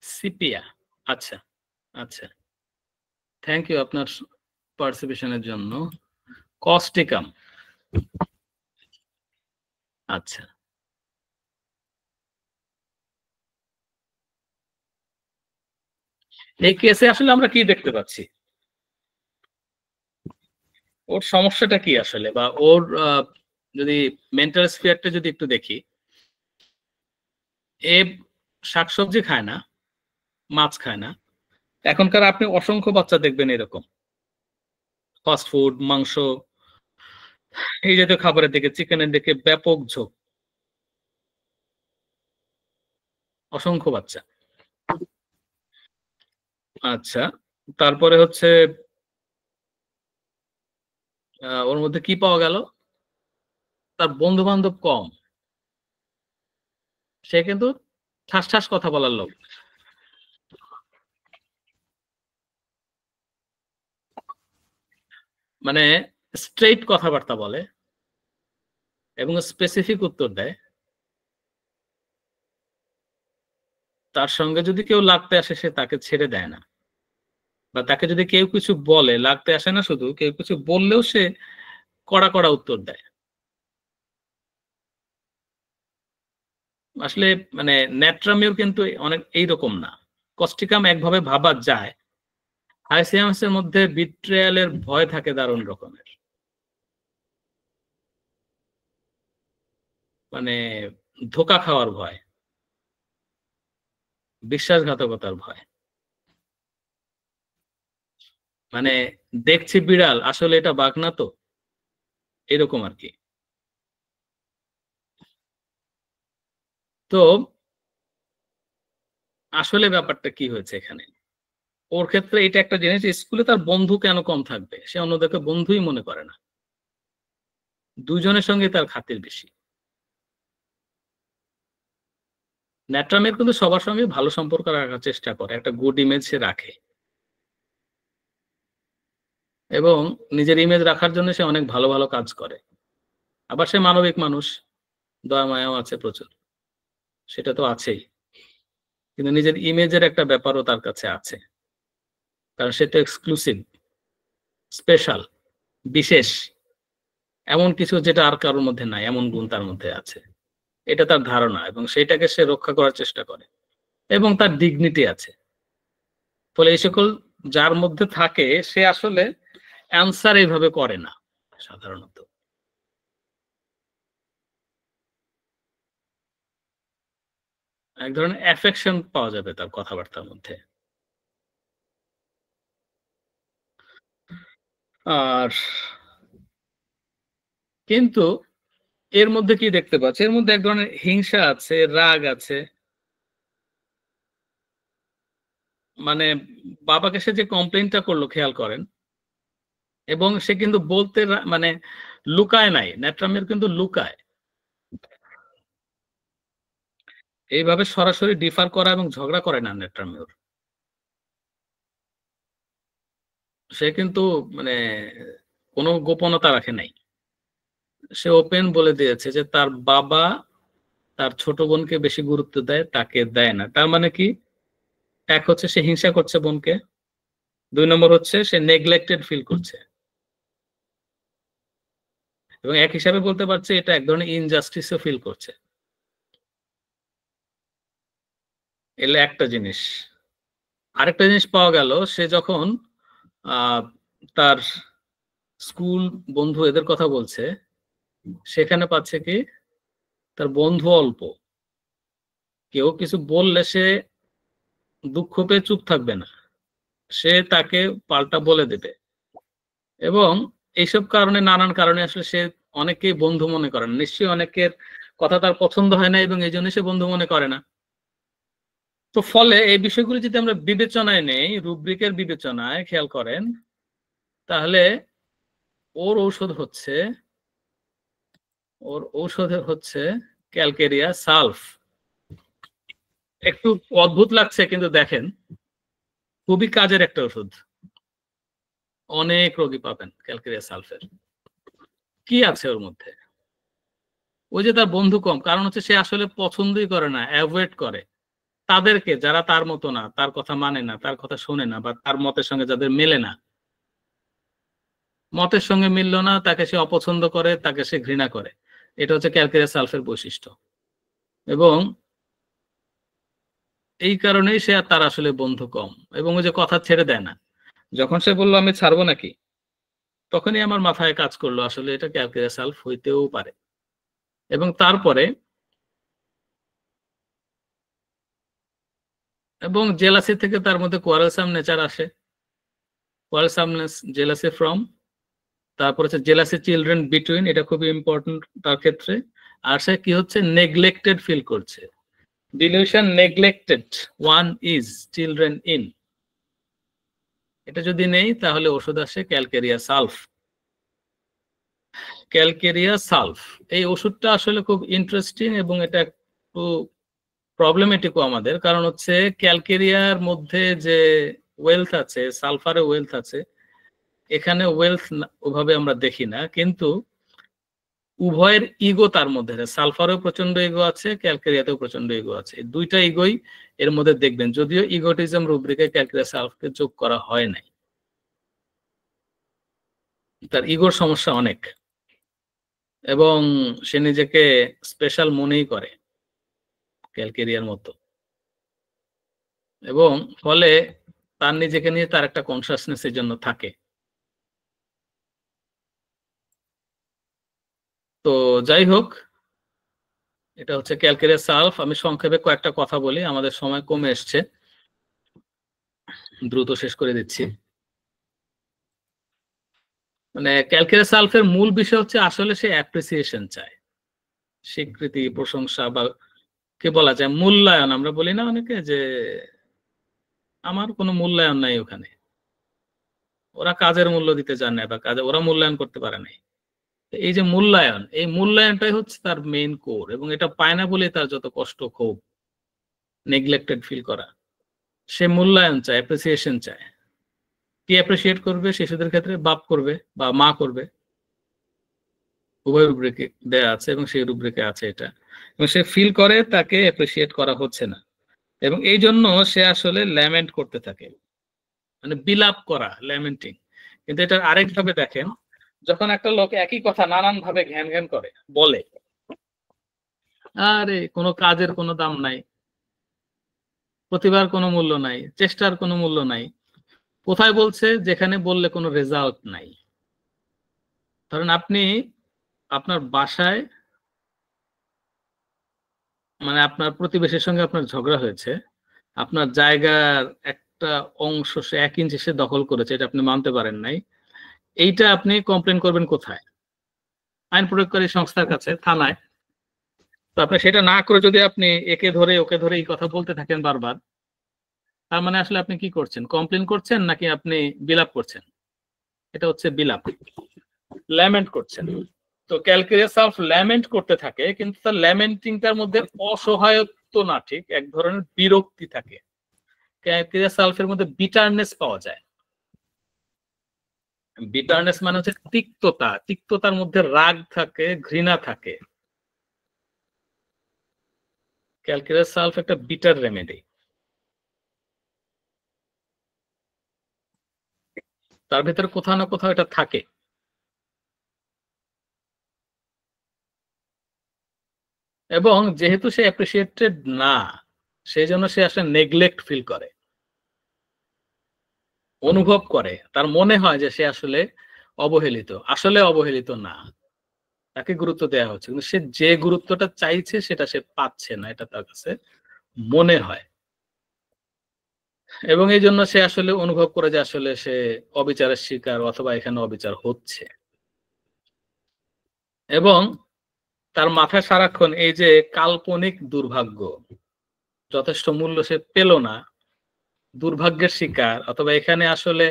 সিপিয়া, আচ্ছা আচ্ছা, থ্যাংক ইউ আপনার পার্টিসিপেশনের জন্য। কস্টিকাম, আচ্ছা। এই কেসে আসলে আমরা কি দেখতে পাচ্ছি? ওর সমস্যাটা কি আসলে, বা ওর যদি মেন্টাল স্ফিয়ারটা যদি একটু দেখি, এ শাকসবজি খায় না, মাছ খায় না। এখনকার আপনি অসংখ্য বাচ্চা দেখবেন এরকম, ফাস্ট ফুড, মাংস, এই জাতীয় খাবারের দিকে, চিকেনের দিকে ব্যাপক ঝোঁক, অসংখ্য বাচ্চা। আচ্ছা, তারপরে হচ্ছে ওর মধ্যে কি পাওয়া গেল, তার বন্ধু বান্ধব কম, সে কিন্তু ঠাস ঠাস কথা বলার লোক। মানে স্ট্রেইট কথাবার্তা বলে এবং স্পেসিফিক উত্তর দেয়। তার সঙ্গে যদি কেউ লাগতে আসে সে তাকে ছেড়ে দেয় না, বা তাকে যদি কেউ কিছু বলে, লাগতে আসে না শুধু, কেউ কিছু বললেও সে কড়া কড়া উত্তর দেয়। আসলে মানে ন্যাট্রামিও কিন্তু অনেক এইরকম না। কস্টিকাম একভাবে ভাবা যায়, হাইসিয়ামসের মধ্যে বিট্রেয়ালের ভয় থাকে দারুণ রকমের, মানে ধোকা খাওয়ার ভয়, বিশ্বাসঘাতকতার ভয়। মানে দেখছি বিড়াল, আসলে এটা বাঘ না তো, এরকম আর কি। তো আসলে ব্যাপারটা কি হয়েছে এখানে, ওর ক্ষেত্রে এটা একটা জিনিস, স্কুলে তার বন্ধু কেন কম থাকবে, সে অন্যদেরকে বন্ধুই মনে করে না, দুজনের সঙ্গে তার খাতির বেশি। ন্যাট্রামের কিন্তু সবার সঙ্গে ভালো সম্পর্ক রাখার চেষ্টা করে, একটা গুড ইমেজ সে রাখে, এবং নিজের ইমেজ রাখার জন্য সে অনেক ভালো ভালো কাজ করে। আবার সে মানবিক মানুষ, দয়া মায়াও আছে প্রচুর, সেটা তো আছেই, কিন্তু নিজের ইমেজের একটা ব্যাপারও তার কাছে আছে, কারণ সে তো এক্সক্লুসিভ, স্পেশাল, বিশেষ, এমন কিছু যেটা আর কারোর মধ্যে নাই, এমন গুণ তার মধ্যে আছে, এটা তার ধারণা, এবং সেটাকে সে রক্ষা করার চেষ্টা করে, এবং তার ডিগনিটি আছে। ফলে এই সকল যার মধ্যে থাকে সে আসলে অ্যান্সার এইভাবে করে না সাধারণত। এক ধরনের অ্যাফেকশন পাওয়া যাবে তার কথাবার্তার মধ্যে। আর কিন্তু এর মধ্যে কি দেখতে পাচ্ছি, এর মধ্যে এক ধরনের হিংসা আছে, রাগ আছে। মানে বাবাকে সে যে কমপ্লেনটা করলো খেয়াল করেন, এবং সে কিন্তু বলতে মানে লুকায় নাই, ন্যাট্রামের কিন্তু লুকায়, এইভাবে সরাসরি ডিফার করা এবং ঝগড়া করে না ন্যাট্রামিওর। সে কিন্তু মানে কোনো গোপনতা রাখে নাই, সে ওপেন বলে দিয়েছে যে তার বাবা তার ছোট বোনকে বেশি গুরুত্ব দেয়, তাকে দেয় না। তার মানে কি, এক হচ্ছে সে হিংসা করছে বোনকে, 2 নম্বর হচ্ছে সে নেগলেক্টেড ফিল করছে, এবং এক হিসাবে বলতে পারছে এটা এক ধরনের ইনজাস্টিসও ফিল করছে। এলে একটা জিনিস, আরেকটা জিনিস পাওয়া গেল, সে যখন তার স্কুল বন্ধু এদের কথা বলছে, সেখানে পাচ্ছে কি তার বন্ধু অল্প, কেউ কিছু বললে সে দুঃখ পেয়ে চুপ থাকবে না, সে তাকে পাল্টা বলে দেবে, এবং এইসব কারণে, নানান কারণে আসলে সে অনেকেই বন্ধু মনে করে না, নিশ্চয়ই অনেকের কথা তার পছন্দ হয় না, এবং এই জন্য সে বন্ধু মনে করে না। তো ফলে এই বিষয়গুলো যদি আমরা বিবেচনায় নেই, রুব্রিকের বিবেচনায় খেয়াল করেন, তাহলে ওর ঔষধে হচ্ছে ক্যালকেরিয়া সালফ। একটু অদ্ভুত লাগছে, কিন্তু দেখেন খুবই কাজের একটা ওষুধ, অনেক রোগী পাবেন ক্যালকেরিয়া সালফের। কি আছে ওর মধ্যে, ওই যে তার বন্ধু কম, কারণ হচ্ছে সে আসলে পছন্দই করে না, অ্যাভয়েড করে তাদেরকে যারা তার মতো না, তার কথা মানে না, তার কথা শোনে না, বা তার মতের সঙ্গে যাদের মেলে না, মতের সঙ্গে মিলল না, তাকে সে অপছন্দ করে, তাকে সে ঘৃণা করে। এটা হচ্ছে ক্যালকেরিয়া সালফের বৈশিষ্ট্য, এবং এই কারণেই সে আর তার আসলে বন্ধু কম, এবং ওই যে কথা ছেড়ে দেয় না। যখন সে বললো আমি ছাড়বো নাকি, তখনই আমার মাথায় কাজ করলো আসলে এটা ক্যালকেরিয়া সালফ হইতেও পারে। এবং তারপরে এবং জেলাসি থেকে তার মধ্যে কোয়ারেলসাম নেচার আসে, কোয়ারেলসামনেস, জেলাসি ফ্রম, তারপর হচ্ছে জেলাসি চিলড্রেন বিটুইন, এটা খুবই ইম্পর্টেন্ট তার ক্ষেত্রে। আর সে কি হচ্ছে, নেগলেক্টেড ফিল করছে, dilution neglected, one is children in, এটা যদি নেই তাহলে ওষুধ আসে ক্যালকেরিয়া সালফ। Calcarea sulph. এই ওষুধটা আসলে খুব ইন্টারেস্টিং এবং এটা একটু প্রবলেমেটিকও আমাদের, কারণ হচ্ছে ক্যালকেরিয়ার মধ্যে যে ওয়েলথ আছে, সালফারে ওয়েলথ আছে, এখানে ওয়েলথ ওভাবে আমরা দেখি না, কিন্তু উভয়ের ইগো তার মধ্যে আছে। সালফারেও প্রচন্ড ইগো আছে, ক্যালকেরিয়াতেও প্রচন্ড ইগো আছে। দুইটা ইগোই এর মধ্যে দেখবেন, যদিও ইগোটিজম রুব্রিকে ক্যালকেরিয়া সালফকে যোগ করা হয় নাই। তার ইগোর সমস্যা অনেক এবং সে নিজেকে স্পেশাল মনেই করে ক্যালকেরিয়ার মতো, এবং ফলে তার নিজেকে নিয়ে তার একটা কনসাসনেস এর জন্য থাকে। তো যাই হোক, এটা হচ্ছে ক্যালকেরিয়া সালফ। আমি সংক্ষেপে কয়েকটা কথা বলি, আমাদের সময় কমে এসছে, দ্রুত শেষ করে দিচ্ছি। মানে ক্যালকেরিয়া সালফের মূল বিষয় হচ্ছে আসলে সে অ্যাপ্রিসিয়েশন চায়, স্বীকৃতি, প্রশংসা, বা কে বলা যায় মূল্যায়ন। আমরা বলি না অনেকে যে আমার কোনো মূল্যায়ন নাই ওখানে, ওরা কাজের মূল্য দিতে চান না, বা কাজে ওরা মূল্যায়ন করতে পারে নাই। এই যে মূল্যায়ন, এই মূল্যায়নটাই হচ্ছে তার মেইন কোর, এবং এটা পায় না বলে তার যত কষ্ট, ক্ষোভ, নেগলেক্টেড ফিল করা। সে মূল্যায়ন চায়, অ্যাপ্রিসিয়েশন চায়। কি অ্যাপ্রিসিয়েট করবে? শিশুদের ক্ষেত্রে বাপ করবে বা মা করবে, উভয় রুব্রিকে দেয়া আছে এবং সেই রুব্রিকে আছে এটা, এবং সে ফিল করে তাকে অ্যাপ্রিসিয়েট করা হচ্ছে না, এবং এই জন্য সে আসলে ল্যামেন্ট করতে থাকে, মানে বিলাপ করা, ল্যামেন্টিং। কিন্তু এটা আরেক ভাবে দেখেন, যখন একটা লোক একই কথা নানান ভাবে ঘ্যান ঘ্যান করে বলে, আরে কোনো কাজের কোনো দাম নাই, প্রতিভার কোনো মূল্য নাই, চেষ্টার কোনো মূল্য নাই। কোথায় বলছে? যেখানে বললে কোনো রেজাল্ট নাই। ধরেন আপনি আপনার বাসায়, মানে আপনার প্রতিবেশীর সঙ্গে আপনার ঝগড়া হয়েছে, আপনার জায়গার একটা অংশ সে 1 ইঞ্চি সে দখল করেছে, এটা আপনি মানতে পারেন নাই। এইটা আপনি কমপ্লেন করবেন কোথায়? আইন প্রয়োগকারী সংস্থার কাছে, থানায়। তো আপনি সেটা না করে যদি আপনি একে ধরে ওকে ধরে এই কথা বলতে থাকেন বারবার, তার মানে আসলে আপনি কি করছেন? কমপ্লেন করছেন নাকি আপনি বিলাপ করছেন? এটা হচ্ছে বিলাপ, ল্যামেন্ট করছেন। তো ক্যালকেরিয়া সালফ ল্যামেন্ট করতে থাকে, কিন্তু তার ল্যামেন্টিংটার মধ্যে অসহায়ত্ব না, ঠিক এক ধরনের বিরক্তি থাকে। ক্যালকেরিয়া সালফের মধ্যে বিটারনেস পাওয়া যায়। বিটারনেস মানে হচ্ছে তিক্ততা, তিক্ততার মধ্যে রাগ থাকে, ঘৃণা থাকে। ক্যালকেরিয়া সালফ একটা বিটার রেমেডি, তার ভিতরে কোথাও না কোথাও এটা থাকে। এবং যেহেতু সে অ্যাপ্রিসিয়েটেড না, সেই জন্য সে আসলে নেগলেক্ট ফিল করে, অনুভব করে, তার মনে হয় যে সে আসলে অবহেলিত। আসলে অবহেলিত না, তাকে গুরুত্ব দেওয়া হচ্ছে, কিন্তু সে যে গুরুত্বটা চাইছে সেটা সে পাচ্ছে না, এটা তার কাছে মনে হয়। এবং এই জন্য সে আসলে অনুভব করে যে আসলে সে অবিচারের শিকার, অথবা এখানে অবিচার হচ্ছে। এবং তার মাথায় সারাক্ষণ এই যে কাল্পনিক দুর্ভাগ্য, যথেষ্ট মূল্য সে পেল না, দুর্ভাগ্যের শিকার, অথবা এখানে আসলে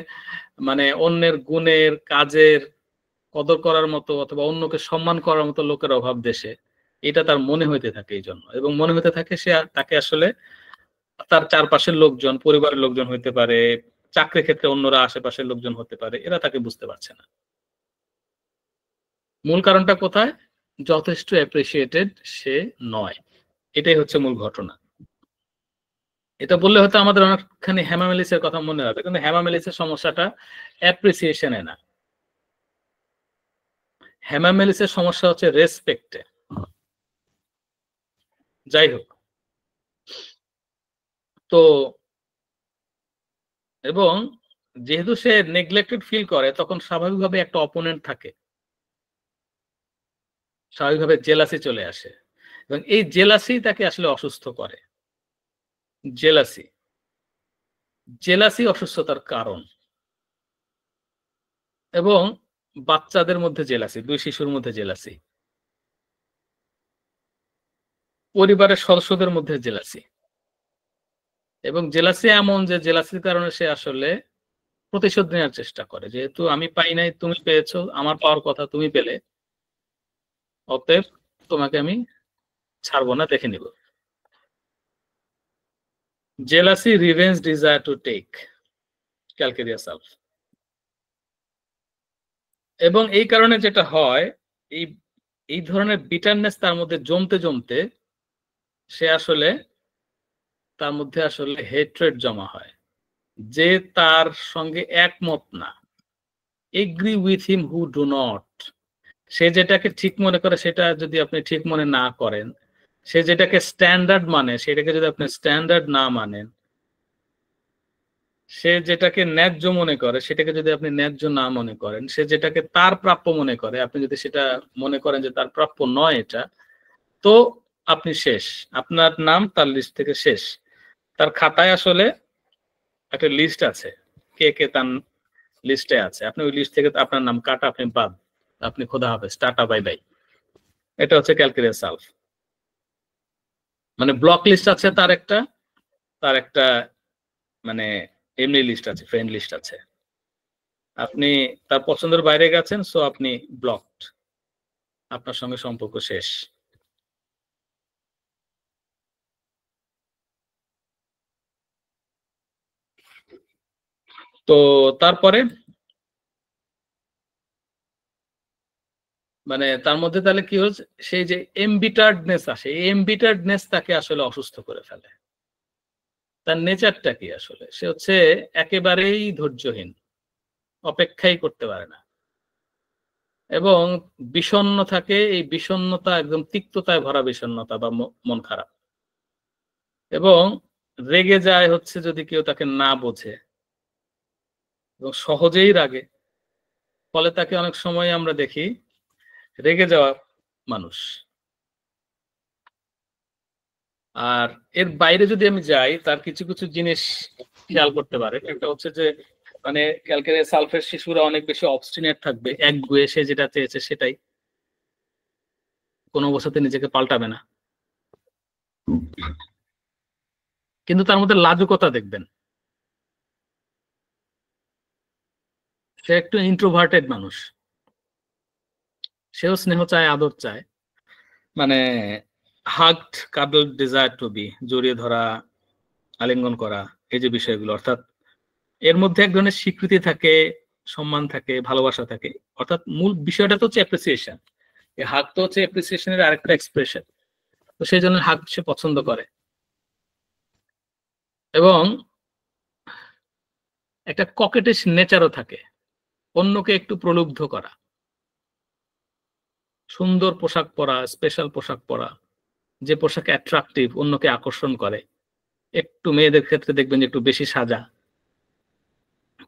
মানে অন্যের গুণের, কাজের কদর করার মতো, অথবা অন্যকে সম্মান করার মতো লোকের অভাব দেশে, এটা তার মনে হইতে থাকে। এই জন্য, এবং মনে হইতে থাকে সে তাকে আসলে তার চারপাশের লোকজন, পরিবারের লোকজন হইতে পারে, চাকরি ক্ষেত্রে অন্যরা, আশেপাশের লোকজন হতে পারে, এরা তাকে বুঝতে পারছে না। মূল কারণটা কোথায়? যথেষ্ট অ্যাপ্রিসিয়েটেড সে নয়। এটাই হচ্ছে মূল ঘটনা। এটা বললে হয়তো আমাদের অনেকখানি হেমামেলিসের কথা মনে হবে, কিন্তু হেমামেলিসের সমস্যাটা অ্যাপ্রিসিয়েশনে না, হেমামেলিসের সমস্যা হচ্ছে রেসপেক্টে। যাই হোক, তো এবং যেহেতু সে নেগলেক্টেড ফিল করে, তখন স্বাভাবিকভাবে একটা অপোনেন্ট থাকে, স্বাভাবিকভাবে জেলাসি চলে আসে, এবং এই জেলাসি তাকে আসলে অসুস্থ করে। জেলাসি, জেলাসি অসুস্থতার কারণ। এবং বাচ্চাদের মধ্যে জেলাসি, 2 শিশুর মধ্যে জেলাসি, পরিবারের সদস্যদের মধ্যে জেলাসি। এবং জেলাসি এমন যে জেলাসির কারণে সে আসলে প্রতিশোধ নেওয়ার চেষ্টা করে, যেহেতু আমি পাই নাই, তুমি পেয়েছো, আমার পাওয়ার কথা তুমি পেলে, অতএব তোমাকে আমি ছাড়বো না, দেখে নিব। Jealousy, revenge, desire to take, calcarea self. এবং এই কারণে যেটা হয়, এই ধরনের বিটারনেস তার মধ্যে জমতে জমতে তার মধ্যে আসলে হেট্রেড জমা হয়, যে তার সঙ্গে একমত না। Agree with him who do not, সে যেটাকে ঠিক মনে করে সেটা যদি আপনি ঠিক মনে না করেন, সে যেটাকে স্ট্যান্ডার্ড মানে সেটাকে যদি আপনি স্ট্যান্ডার্ড না মানেন, সে যেটাকে ন্যায্য মনে করে সেটাকে যদি আপনি ন্যায্য না মনে করেন, সে যেটাকে তার প্রাপ্য মনে করে আপনি যদি সেটা মনে করেন যে তার প্রাপ্য নয় এটা, তো আপনি শেষ, আপনার নাম তার লিস্ট থেকে শেষ। তার খাতায় আসলে একটা লিস্ট আছে, কে কে তার লিস্টে আছে, আপনি ওই লিস্ট থেকে আপনার নাম কাটা, আপনি বাদ, আপনি খোদা হাফেজ, টাটা বাই বাই। এটা হচ্ছে ক্যালকেরিয়া সেলফ। মানে ব্লক লিস্ট আছে তার একটা মানে এমনি লিস্ট আছে, ফ্রেন্ড লিস্ট আছে, আপনি তার পছন্দের বাইরে গেছেন, সো আপনি ব্লকড, আপনার সঙ্গে সম্পর্ক শেষ। তো তারপরে মানে তার মধ্যে তাহলে কি হচ্ছে, সেই যে এমবিটার্ডনেস আসে, এই এমবিটার্ডনেস তাকে আসলে অসুস্থ করে ফেলে। তার নেচারটা কি আসলে, সে হচ্ছে একেবারেই ধৈর্যহীন, অপেক্ষাই করতে পারে না, এবং বিষণ্ণ থাকে। এই বিষণ্ণতা একদম তিক্ততায় ভরা বিষণ্ণতা বা মন খারাপ, এবং রেগে যায় হচ্ছে যদি কেউ তাকে না বোঝে, এবং সহজেই রাগে। ফলে তাকে অনেক সময় আমরা দেখি রেগে যাওয়া মানুষ। আর এর বাইরে যদি আমি যাই, তার কিছু কিছু জিনিস খেয়াল করতে পারে। একটা হচ্ছে যে মানে ক্যালকেরিয়া সালফের শিশুরা অনেক বেশি অবস্টিনেট থাকবে, একগুঁয়ে, সে যেটা চেয়েছে সেটাই, কোনো অবস্থাতে নিজেকে পাল্টাবে না। কিন্তু তার মধ্যে লাজুকতা দেখবেন, সে একটু ইন্ট্রোভার্টেড মানুষ, সেও স্নেহ চায়, আদর চায়, মানে hugged, cuddle, desire to be, জড়িয়ে ধরা, আলিঙ্গন করা, এই যে বিষয়গুলো, অর্থাৎ এর মধ্যে এক ধরনের স্বীকৃতি থাকে, সম্মান থাকে, ভালোবাসা থাকে। অর্থাৎ মূল বিষয়টা তো হচ্ছে অ্যাপ্রিসিয়েশন, এই হাগ তো হচ্ছে অ্যাপ্রিসিয়েশনের আরেকটা এক্সপ্রেশন। তো সেই জন্য হাগ সে পছন্দ করে, এবং একটা ককেটিশ নেচারও থাকে, অন্যকে একটু প্রলুব্ধ করা, সুন্দর পোশাক পরা, স্পেশাল পোশাক পরা, যে পোশাক অ্যাট্রাকটিভ, অন্যকে আকর্ষণ করে। একটু মেয়েদের ক্ষেত্রে দেখবেন যে একটু বেশি সাজা,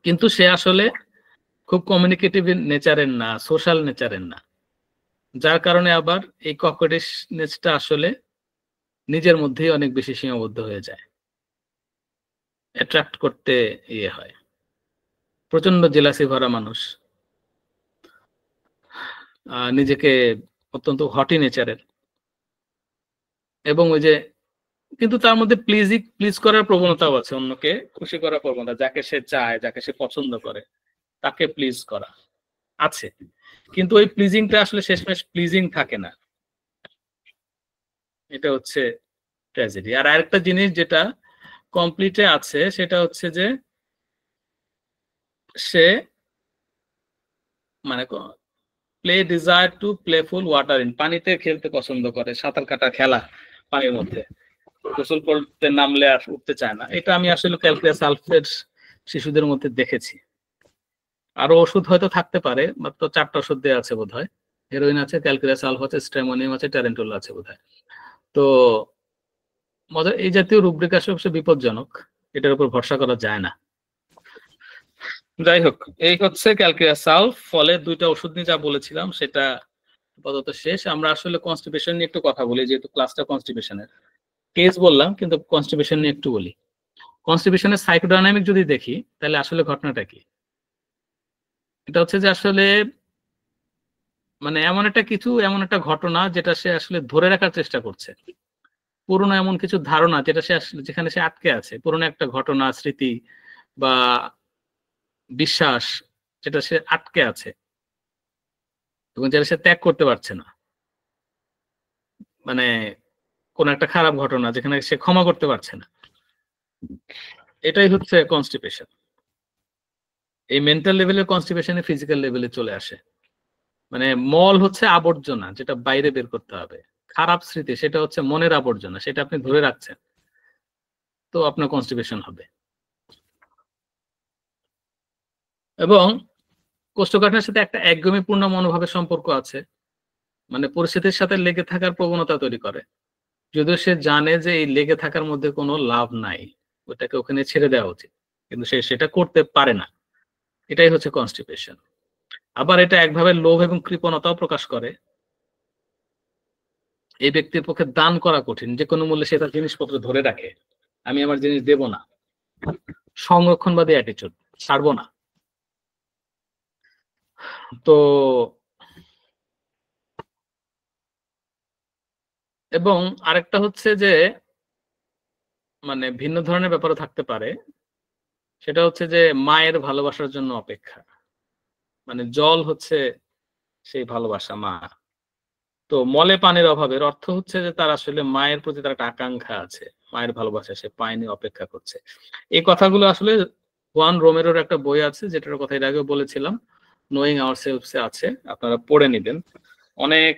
কিন্তু সে আসলে খুব কমিউনিকেটিভ নেচারের না, সোশ্যাল নেচারের না, যার কারণে আবার এই ককেটিশনেসটা আসলে নিজের মধ্যেই অনেক বেশি সীমাবদ্ধ হয়ে যায়, অ্যাট্রাক্ট করতে ইয়ে হয়। প্রচন্ড জেলাসি ভরা মানুষ, নিজেকে অত্যন্ত হটি নেচারের, এবং ওই যে কিন্তু তার মধ্যে প্লিজ করার প্রবণতাও আছে, অন্যকে খুশি করার প্রবণতা, যাকে সে চায়, যাকে সে পছন্দ করে, তাকে প্লিজ করা আছে। কিন্তু ওই প্লিজিংটা আসলে শেষমেশ প্লিজিং থাকে না, এটা হচ্ছে ট্র্যাজেডি। আর আরেকটা জিনিস যেটা কমপ্লিটে আছে, সেটা হচ্ছে যে সে মানে play desire to playful water in, পানিতে খেলতে পছন্দ করে, সাঁতার কাটা খেলা পানির মধ্যে, গোসল করতে নামলে আর উঠতে চায় না। এটা আমি আসলে ক্যালকেরিয়া সালফের শিশুদের মধ্যে দেখেছি। আরো ওষুধ হয়তো থাকতে পারে, মাত্র 4টা ওষুধ দেওয়া আছে বোধ হয়, হেরোইন আছে, ক্যালকেরিয়া সালফ আছে, স্ট্রেমোনিয়াম আছে, ট্যারেন্টুলা আছে বোধ হয়। তো মজার, এই জাতীয় রুব্রিক আসলে বিপজ্জনক, এটার উপর ভরসা করা যায় না। যাই হোক, এই হচ্ছে ক্যালকেরিয়া সালফ। ফলে 2টা ওষুধ নিয়ে যা বলেছিলাম সেটা আপাতত শেষ। আমরা আসলে কনস্টিপেশন নিয়ে একটু কথা বলি, যেহেতু ক্লাসটা কনস্টিপেশনের। কেস বললাম, কিন্তু কনস্টিপেশন নিয়ে একটু বলি। কনস্টিপেশনের সাইকোডাইনামিক যদি দেখি, তাহলে আসলে ঘটনাটা কি? এটা হচ্ছে যে আসলে মানে এমন একটা ঘটনা যেটা সে আসলে ধরে রাখার চেষ্টা করছে, পুরোনো এমন কিছু ধারণা যেটা সে আসলে, যেখানে সে আটকে আছে, পুরোনো একটা ঘটনা, স্মৃতি বা বিশ্বাস, যেটা সে আটকে আছে এবং যেটা সে ত্যাগ করতে পারছে না। মানে কোন একটা খারাপ ঘটনা যেখানে সে ক্ষমা করতে পারছে না, এটাই হচ্ছে কনস্টিপেশন। এই মেন্টাল লেভেলের কনস্টিপেশনে ফিজিক্যাল লেভেলে চলে আসে। মানে মল হচ্ছে আবর্জনা যেটা বাইরে বের করতে হবে, খারাপ স্মৃতি সেটা হচ্ছে মনের আবর্জনা, সেটা আপনি ধরে রাখছেন, তো আপনার কনস্টিপেশন হবে। এবং কোষ্ঠকাঠিন্যের সাথে একটা একদমইপূর্ণ মনোভাবের সম্পর্ক আছে, মানে পরিস্থিতির সাথে লেগে থাকার প্রবণতা তৈরি করে, যদিও সে জানে যে এই লেগে থাকার মধ্যে কোনো লাভ নাই, ওটাকে ওখানে ছেড়ে দেওয়া উচিত, কিন্তু সে সেটা করতে পারে না। এটাই হচ্ছে কনস্টিপেশন। আবার এটা একভাবে লোভ এবং কৃপণতাও প্রকাশ করে। এই ব্যক্তির পক্ষে দান করা কঠিন, যে কোনো মূল্যে সে তার জিনিসপত্র ধরে রাখে, আমি আমার জিনিস দেব না, সংরক্ষণবাদী অ্যাটিটিউড, ছাড়বো না। তো এবং আরেকটা হচ্ছে যে মানে ভিন্ন ধরনের ব্যাপারও থাকতে পারে, সেটা হচ্ছে যে মায়ের ভালোবাসার জন্য অপেক্ষা, মানে জল হচ্ছে সেই ভালোবাসা মা। তো মলে পানির অভাবের অর্থ হচ্ছে যে তার আসলে মায়ের প্রতি তার একটা আকাঙ্ক্ষা আছে, মায়ের ভালোবাসা সে পায়নি, অপেক্ষা করছে। এই কথাগুলো আসলে হুয়ান রোমেরোর একটা বই আছে, যেটার কথা এর আগেও বলেছিলাম, নোয়িং আওয়ারসেলভস এ আছে, আপনারা পড়ে নিবেন, অনেক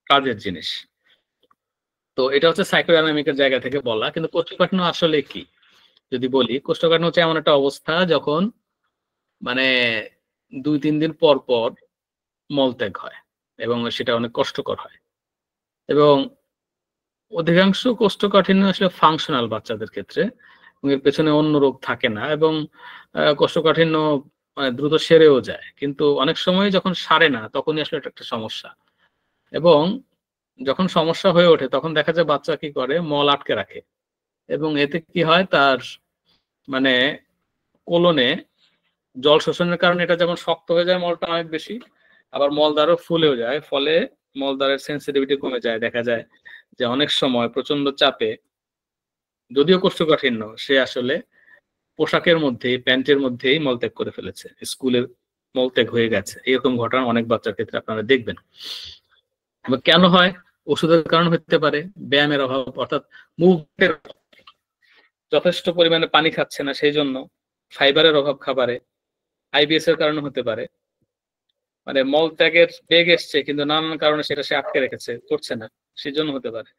কাজের জিনিস। তো এটা হচ্ছে সাইকোডাইনামিকের জায়গা থেকে বলা। কিন্তু কোষ্ঠকাঠিন্য আসলে কি যদি বলি, কোষ্ঠকাঠিন্য হচ্ছে এমন একটা অবস্থা যখন মানে 2-3 দিন পর পর মলত্যাগ হয় এবং সেটা অনেক কষ্টকর হয়। এবং অধিকাংশ কোষ্ঠকাঠিন্য আসলে ফাংশনাল বাচ্চাদের ক্ষেত্রে, এর পেছনে অন্য রোগ থাকে না, এবং কোষ্ঠকাঠিন্য দ্রুত সেরেও যায়। কিন্তু অনেক সময় যখন সারে না তখনই আসলে এটা একটা সমস্যা। এবং যখন সমস্যা হয়ে ওঠে তখন দেখা যায় বাচ্চা কি করে, মল আটকে রাখে, এবং এতে কি হয়, তার মানে কোলনে জল শোষণের কারণে এটা যেমন শক্ত হয়ে যায় মলটা অনেক বেশি, আবার মলদ্বারও ফুলেও যায়, ফলে মলদ্বারের সেন্সিটিভিটি কমে যায়। দেখা যায় যে অনেক সময় প্রচন্ড চাপে, যদিও কোষ্ঠকাঠিন্য, সে আসলে পোশাকের মধ্যেই, প্যান্টের মধ্যেই মলত্যাগ করে ফেলেছে, স্কুলের মলত্যাগ হয়ে গেছে। এরকম ঘটনা অনেক বাচ্চার ক্ষেত্রে আপনারা দেখবেন। এবার কেন হয়? ওষুধের কারণ হতে পারে, ব্যায়ামের অভাব, অর্থাৎ মুভমেন্টের, যথেষ্ট পরিমাণে পানি খাচ্ছে না সেই জন্য, ফাইবারের অভাব খাবারে, আইবিএস এর কারণে হতে পারে, মানে মল ত্যাগের বেগ এসছে কিন্তু নানান কারণে সেটা সে আটকে রেখেছে, করছে না, সেজন্য হতে পারে।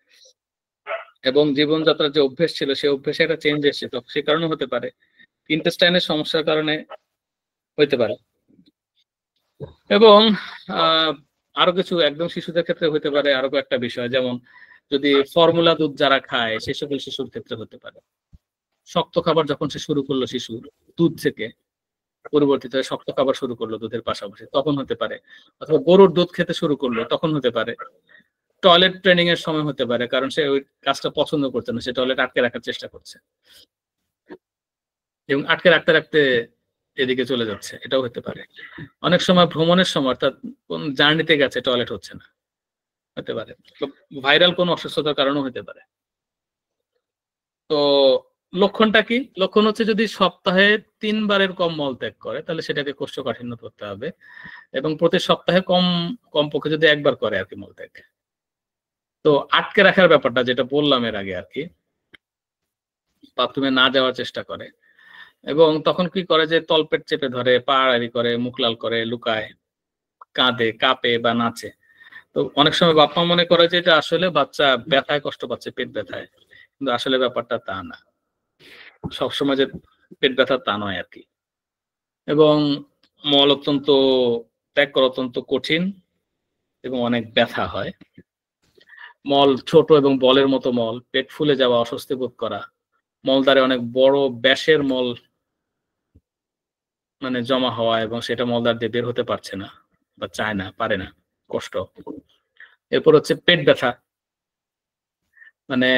এবং জীবনযাত্রার যে অভ্যেস ছিল সেই অভ্যেসে একটা চেঞ্জ এসছে, তো সে কারণে হতে পারে, ইন্টেস্টাইনের সমস্যার কারণে হতে পারে। এবং আরো কিছু একদম শিশুদের ক্ষেত্রে হতে পারে আরো একটা বিষয়, যেমন যদি ফর্মুলা দুধ যারা খায় সে সকল শিশুর ক্ষেত্রে হতে পারে। শক্ত খাবার যখন সে শুরু করলো, শিশুর দুধ থেকে পরিবর্তিত হয়ে শক্ত খাবার শুরু করলো দুধের পাশাপাশি, তখন হতে পারে। অথবা গরুর দুধ খেতে শুরু করলো, তখন হতে পারে। টয়লেট ট্রেনিং এর সময় হতে পারে, কারণ সে ওই কাজটা পছন্দ করছে না, সে টয়লেট আটকে রাখার চেষ্টা করছে এবং আটকে রাখতে রাখতে এদিকে চলে যাচ্ছে, এটাও হতে পারে। অনেক সময় ভ্রমণের সময়, অর্থাৎ কোন জার্নিতে গেছে, টয়লেট হচ্ছে না, হতে পারে। ভাইরাল কোন অসুস্থতার কারণেও হতে পারে। তো লক্ষণটা কি? লক্ষণ হচ্ছে যদি সপ্তাহে 3 বারের কম মল ত্যাগ করে তাহলে সেটাকে কোষ্ঠকাঠিন্য ধরতে হবে, এবং প্রতি সপ্তাহে কমপক্ষে যদি 1 বার করে আর কি মল ত্যাগ। তো আটকে রাখার ব্যাপারটা যেটা বললাম এর আগে আর কি, বাথরুমে না যাওয়ার চেষ্টা করে, এবং তখন কি করে যে তলপেট চেপে ধরে, পা আড়াআড়ি করে, মুখ লাল করে, লুকায়, কাঁদে, কাঁপে বা নাচে। তো অনেক সময় বাপ মা মনে করে যে এটা আসলে বাচ্চা ব্যথায় কষ্ট পাচ্ছে, পেট ব্যথায়, কিন্তু আসলে ব্যাপারটা তা না, সবসময় যে পেট ব্যথা তা নয় আর কি। এবং মল অত্যন্ত ত্যাগ করা অত্যন্ত কঠিন এবং অনেক ব্যথা হয়। মল ছোট এবং বলের মতো মল, পেট ফুলে যাওয়া, অস্বস্তি বোধ করা, মলদ্বারে অনেক বড় ব্যাসের মল মানে জমা হওয়া, এবং সেটা মলদ্বার দিয়ে বের হতে পারছে না বা চায় না, পারে না, কষ্ট। এরপর হচ্ছে পেট ব্যথা, মানে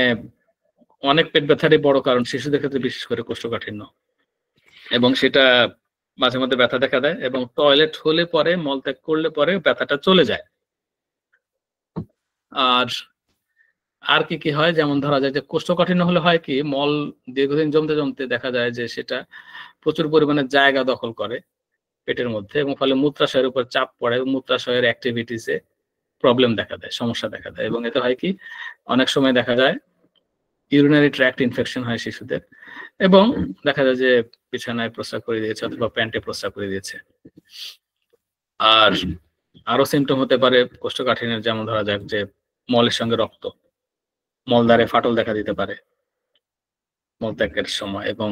অনেক পেট ব্যথারই বড় কারণ শিশুদের ক্ষেত্রে বিশেষ করে কোষ্ঠকাঠিন্য, এবং সেটা মাঝে মধ্যে ব্যথা দেখা দেয়, এবং টয়লেট হলে পরে, মলত্যাগ করলে পরে ব্যথাটা চলে যায়। আর আর কি কি হয়, যেমন ধরা যায় যে কোষ্ঠকাঠিন্য হলে হয় কি, মল দীর্ঘদিন জমতে জমতে দেখা যায় যে সেটা প্রচুর পরিমাণে জায়গা দখল করে পেটের মধ্যে, এবং ফলে মূত্রাশয়ের উপর চাপ পড়ে, মূত্রাশয়ের অ্যাক্টিভিটিসে প্রবলেম দেখা দেয়, সমস্যা দেখা দেয়। এবং এতে হয় কি, অনেক সময় দেখা যায় ইউরিনারি ট্র্যাক্ট ইনফেকশন হয় শিশুদের, এবং দেখা যায় যে বিছানায় প্রস্রাব করে দিয়েছে অথবা প্যান্টে প্রস্রাব করে দিয়েছে। আর আরো সিমটম হতে পারে কোষ্ঠকাঠিন্যের, যেমন ধরা যাক যে মলের সঙ্গে রক্ত, মলদ্বারে ফাটল দেখা দিতে পারে মলত্যাগের সময়, এবং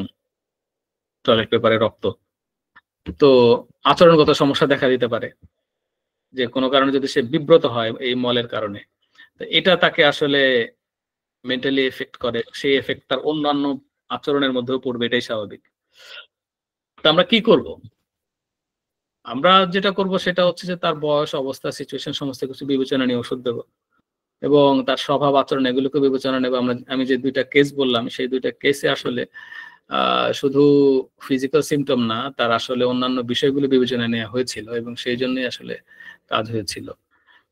টয়লেট পেপারে রক্ত। তো আচরণগত সমস্যা দেখা দিতে পারে, যে কোনো কারণে যদি সে বিব্রত হয় এই মলের কারণে, তো এটা তাকে আসলে মেন্টালি এফেক্ট করে, সেই এফেক্ট তার অন্যান্য আচরণের মধ্যেও পড়বে, এটাই স্বাভাবিক। তো আমরা কি করব? আমরা যেটা করব সেটা হচ্ছে যে তার বয়স, অবস্থা, সিচুয়েশন সমস্ত কিছু বিবেচনা নিয়ে ওষুধ দেবো, এবং তার স্বভাব আচরণ এগুলোকে বিবেচনা নেব। আমি যে দুইটা কেস বললাম, সেই দুইটা কেসে আসলে শুধু ফিজিক্যাল সিমটম না, তার আসলে অন্যান্য বিষয়গুলো বিবেচনা নেওয়া হয়েছিল, এবং সেই জন্যই আসলে কাজ হয়েছিল।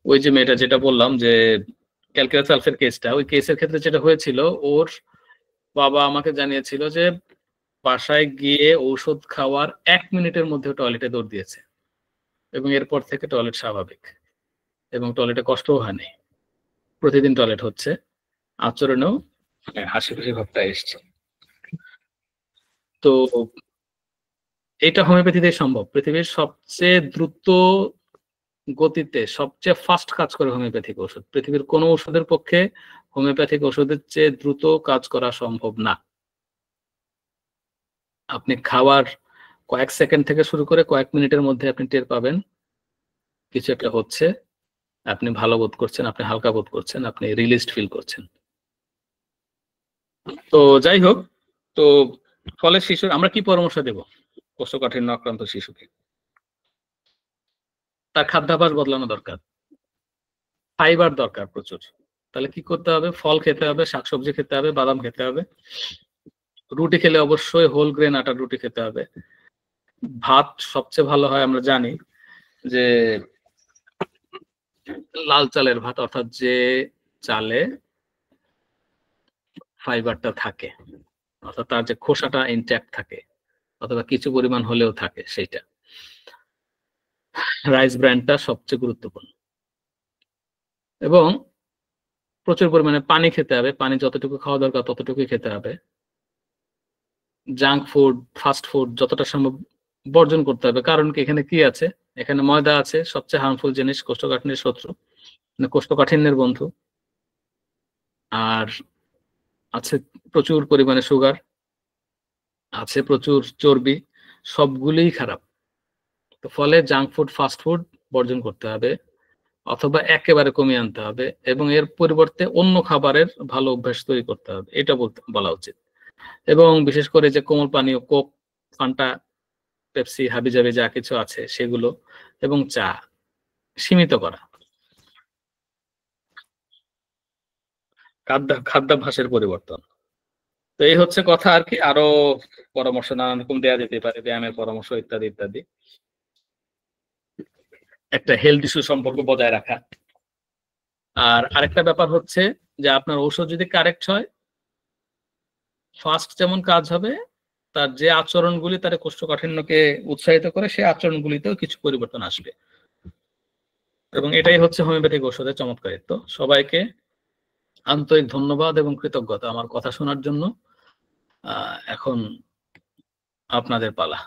ওই যে মেয়েটা যেটা বললাম যে ক্যালকুলাস সালফের কেসটা, ওই কেসের ক্ষেত্রে যেটা হয়েছিল, ওর বাবা আমাকে জানিয়েছিল যে বাসায় গিয়ে ঔষধ খাওয়ার 1 মিনিটের মধ্যে টয়লেটে দৌড় দিয়েছে, এবং এরপর থেকে টয়লেট স্বাভাবিক, এবং টয়লেটে কষ্টও হয়নি, প্রতিদিন টয়লেট হচ্ছে, আচরণেও হাসি খুশি ভাবটা এসছে। তো এটা হোমিওপ্যাথিতে সম্ভব। পৃথিবীর সবচেয়ে দ্রুত গতিতে সবচেয়ে ফাস্ট কাজ করে হোমিওপ্যাথিক ওষুধ। পৃথিবীর কোনো ওষুধের পক্ষে হোমিওপ্যাথিক ওষুধের চেয়ে দ্রুত কাজ করা সম্ভব না। আপনি খাওয়ার কয়েক সেকেন্ড থেকে শুরু করে কয়েক মিনিটের মধ্যে আপনি টের পাবেন কিছু একটা হচ্ছে, আপনি ভালো বোধ করছেন, আপনি হালকা বোধ করছেন, আপনি রিলিজড ফিল করছেন। তো যাই হোক, তো ফলে শিশু আমরা কি পরামর্শ দেব কোষ্ঠকাঠিন্য আক্রান্ত শিশুকে? তার খাদ্যাভ্যাস বদলানো দরকার, ফাইবার দরকার প্রচুর। তাহলে কি করতে হবে? ফল খেতে হবে, শাকসবজি খেতে হবে, বাদাম খেতে হবে, রুটি খেলে অবশ্যই হোল গ্রেন আটার রুটি খেতে হবে। ভাত সবচেয়ে ভালো হয়, আমরা জানি যে লাল চালের ভাত, অর্থাৎ যে চালে ফাইবারটা থাকে, অর্থাৎ তার যে খোসাটা ইনট্যাক্ট থাকে অথবা কিছু পরিমাণ হলেও থাকে, সেইটা। রাইস ব্র্যান্ডটা সবচেয়ে গুরুত্বপূর্ণ, এবং প্রচুর পরিমাণে পানি খেতে হবে। পানি যতটুকু খাওয়া দরকার ততটুকুই খেতে হবে। জাঙ্ক ফুড, ফাস্ট ফুড যতটা সম্ভব বর্জন করতে হবে। কারণ কি, এখানে কি আছে? এখানে ময়দা আছে, সবচেয়ে হার্মফুল জিনিস, কোষ্ঠকাঠিন্যের শত্রু, মানে কোষ্ঠকাঠিন্যের বন্ধু। আর আছে প্রচুর পরিমাণে সুগার, আছে প্রচুর চর্বি, সবগুলোই খারাপ। তো ফলে জাঙ্ক ফুড, ফাস্ট ফুড বর্জন করতে হবে, অথবা একেবারে কমিয়ে আনতে হবে, এবং এর পরিবর্তে অন্য খাবারের ভালো অভ্যাস তৈরি করতে হবে, এটা বলা উচিত। এবং বিশেষ করে যে কোমল পানীয়, কোক, ফান্টা, পেপসি, হাবিজাবি যা কিছু আছে সেগুলো, এবং চা সীমিত করা। খাদ্যাভ্যাসের পরিবর্তন। তো এই হচ্ছে কথা আর কি। আরো পরামর্শ নানান রকম দেওয়া যেতে পারে, ব্যায়ামের পরামর্শ ইত্যাদি ইত্যাদি। একটা হেলদি সুসম্পর্ক বজায় রাখা। আর আরেকটা ব্যাপার হচ্ছে যে আপনার ঔষধ যদি কারেক্ট হয়, ফাস্ট যেমন কাজ হবে, তার যে আচরণগুলি তার কোষ্ঠকাঠিন্যকে উৎসাহিত করে, সেই আচরণগুলিতেও কিছু পরিবর্তন আসবে। এবং এটাই হচ্ছে হোমিওপ্যাথিক ওষুধের চমৎকারিত্ব। সবাইকে আন্তরিক ধন্যবাদ এবং কৃতজ্ঞতা আমার কথা শোনার জন্য। এখন আপনাদের পালা।